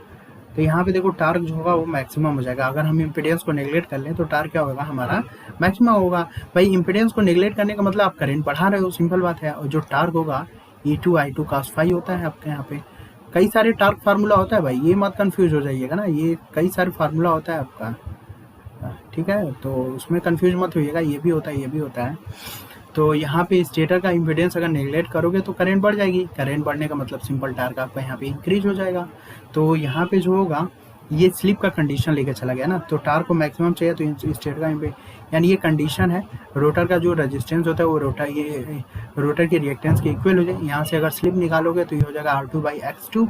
तो यहाँ पे देखो टार्क जो होगा वो मैक्सिमम हो जाएगा। अगर हम इम्पिडेंस को नेग्लेक्ट कर लें तो टार्क क्या होगा, हमारा मैक्सिमम होगा। भाई इम्पिडेंस को नेग्लेक्ट करने का मतलब आप करंट बढ़ा रहे हो, सिंपल बात है। और जो टार्क होगा E2I2 cos∅ होता है आपके यहाँ पे। कई सारे टार्क फार्मूला होता है भाई, ये मत कंफ्यूज हो जाइएगा ना, ये कई सारे फार्मूला होता है आपका, ठीक है, तो उसमें कंफ्यूज मत होइएगा, ये भी होता है ये भी होता है। तो यहाँ पे स्टेटर का इम्पिडेंस अगर नेग्लेक्ट करोगे तो करंट बढ़ जाएगी, करंट बढ़ने का मतलब सिंपल टार्क आपका यहाँ पे इंक्रीज हो जाएगा। तो यहाँ पे जो होगा ये स्लिप का कंडीशन लेके चला गया ना, तो टार्क को मैक्सिमम चाहिए तो स्टेटर का यानी ये कंडीशन है, रोटर का जो रेजिस्टेंस होता है वो रोटर के रिएक्टेंस के इक्वल हो जाए। यहाँ से अगर स्लिप निकालोगे तो ये हो जाएगा R2/X2,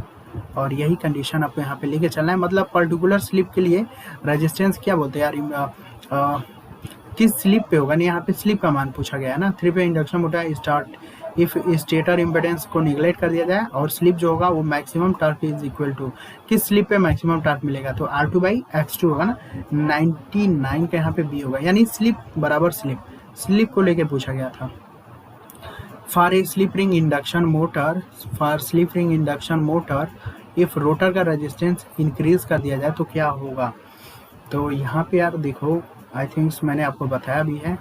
और यही कंडीशन आपको यहाँ पे लेके चलना है। मतलब पर्टिकुलर स्लिप के लिए रेजिस्टेंस क्या बोलते हैं यार, किस स्लिप पे होगा, नहीं यहाँ पे स्लिप का मान पूछा गया है ना। 3 phase induction motor start if stator impedance को निगलेक्ट कर दिया जाए और स्लिप जो होगा वो maximum torque is equal to, किस स्लिप पे मैक्सिमम टार्क मिलेगा, तो R2/X2 होगा ना। 99 का यहाँ पे B होगा, यानी स्लिप बराबर स्लिप को लेके पूछा गया था। For a slip ring induction motor if rotor का रेजिस्टेंस इंक्रीज कर दिया जाए तो क्या होगा। तो यहाँ पे यार देखो, आई थिंक मैंने आपको बताया भी है,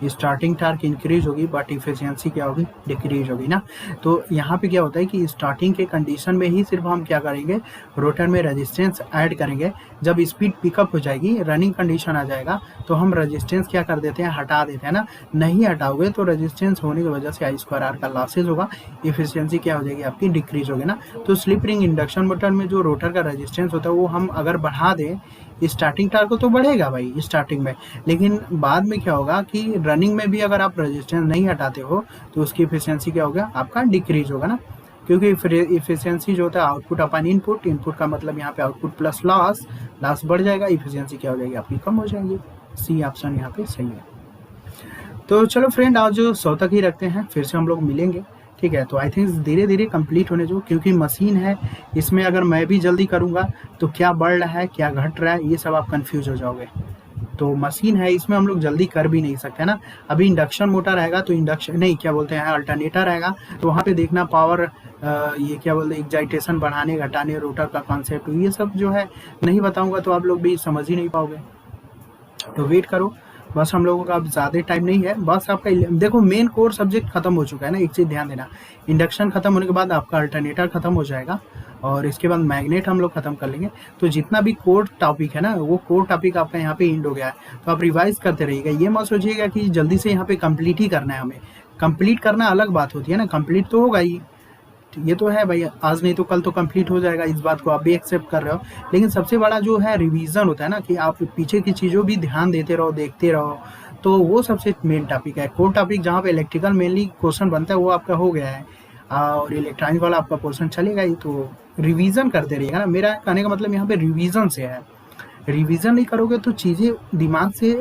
स्टार्टिंग टार्क इंक्रीज होगी बट इफिशियंसी क्या होगी, डिक्रीज होगी ना। तो यहाँ पे क्या होता है कि स्टार्टिंग के कंडीशन में ही सिर्फ हम क्या करेंगे, रोटर में रेजिस्टेंस ऐड करेंगे। जब स्पीड पिकअप हो जाएगी, रनिंग कंडीशन आ जाएगा, तो हम रेजिस्टेंस क्या कर देते हैं, हटा देते हैं ना। नहीं हटाओगे तो रेजिस्टेंस होने की वजह से I2R का लॉसेज होगा, इफिशियंसी क्या हो जाएगी आपकी, डिक्रीज होगी ना। तो स्लिप रिंग इंडक्शन मोटर में जो रोटर का रेजिस्टेंस होता है वो हम अगर बढ़ा दें, स्टार्टिंग टार्क तो बढ़ेगा भाई स्टार्टिंग में, लेकिन बाद में क्या होगा कि रनिंग में भी अगर आप रेजिस्टेंस नहीं हटाते हो तो उसकी इफिशियंसी क्या होगा, आपका डिक्रीज होगा ना। क्योंकि इफिशियंसी जो होता है आउटपुट अपन इनपुट, इनपुट का मतलब यहाँ पे आउटपुट प्लस लॉस, लॉस बढ़ जाएगा, इफिशियंसी क्या हो जाएगी आपकी, कम हो जाएगी। सी ऑप्शन यहाँ पे सही है। तो चलो फ्रेंड, आज 100 तक ही रखते हैं, फिर से हम लोग मिलेंगे, ठीक है। तो आई थिंक धीरे धीरे कंप्लीट होने जो, क्योंकि मशीन है, इसमें अगर मैं भी जल्दी करूँगा तो क्या बढ़ रहा है क्या घट रहा है ये सब आप कंफ्यूज हो जाओगे। तो मशीन है, इसमें हम लोग जल्दी कर भी नहीं सकते ना। अभी इंडक्शन मोटर रहेगा तो इंडक्शन नहीं, क्या बोलते हैं, अल्टरनेटर रहेगा, तो वहाँ पे देखना पावर, ये क्या बोलते हैं, एक्साइटेशन बढ़ाने घटाने, रोटर का कॉन्सेप्ट, ये सब जो है नहीं बताऊंगा तो आप लोग भी समझ ही नहीं पाओगे। तो वेट करो, बस हम लोगों का अब ज़्यादा टाइम नहीं है। बस आपका देखो मेन कोर सब्जेक्ट खत्म हो चुका है ना। एक चीज़ ध्यान देना, इंडक्शन खत्म होने के बाद आपका अल्टरनेटर खत्म हो जाएगा और इसके बाद मैग्नेट हम लोग खत्म कर लेंगे। तो जितना भी कोर टॉपिक है ना, वो कोर टॉपिक आपका यहाँ पे एंड हो गया है। तो आप रिवाइज करते रहिएगा, ये मत सोचिएगा कि जल्दी से यहाँ पे कंप्लीट ही करना है। हमें कंप्लीट करना अलग बात होती है ना, कंप्लीट तो होगा ही, ये तो है भाई, आज नहीं तो कल तो कंप्लीट हो जाएगा, इस बात को आप भी एक्सेप्ट कर रहे हो। लेकिन सबसे बड़ा जो है रिवीजन होता है ना, कि आप पीछे की चीज़ों भी ध्यान देते रहो, देखते रहो, तो वो सबसे मेन टॉपिक है। कोर टॉपिक जहाँ पे इलेक्ट्रिकल मेनली क्वेश्चन बनता है वो आपका हो गया है, और इलेक्ट्रॉनिक वाला आपका पोर्शन चलेगा ही। तो रिवीजन करते रहिएगा ना, मेरा कहने का मतलब यहाँ पे रिवीजन से है। रिवीजन नहीं करोगे तो चीज़ें दिमाग से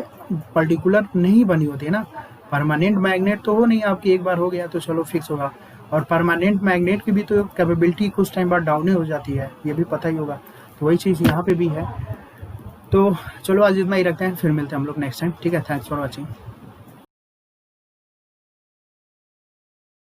पर्टिकुलर नहीं बनी होती है ना। परमानेंट मैग्नेट तो हो नहीं आपकी, एक बार हो गया तो चलो फिक्स होगा, और परमानेंट मैग्नेट की भी तो कैपेबिलिटी कुछ टाइम बाद डाउन ही हो जाती है, ये भी पता ही होगा। तो वही चीज़ यहाँ पे भी है। तो चलो आज इतना ही रखते हैं, फिर मिलते हैं हम लोग नेक्स्ट टाइम, ठीक है। Thanks for watching.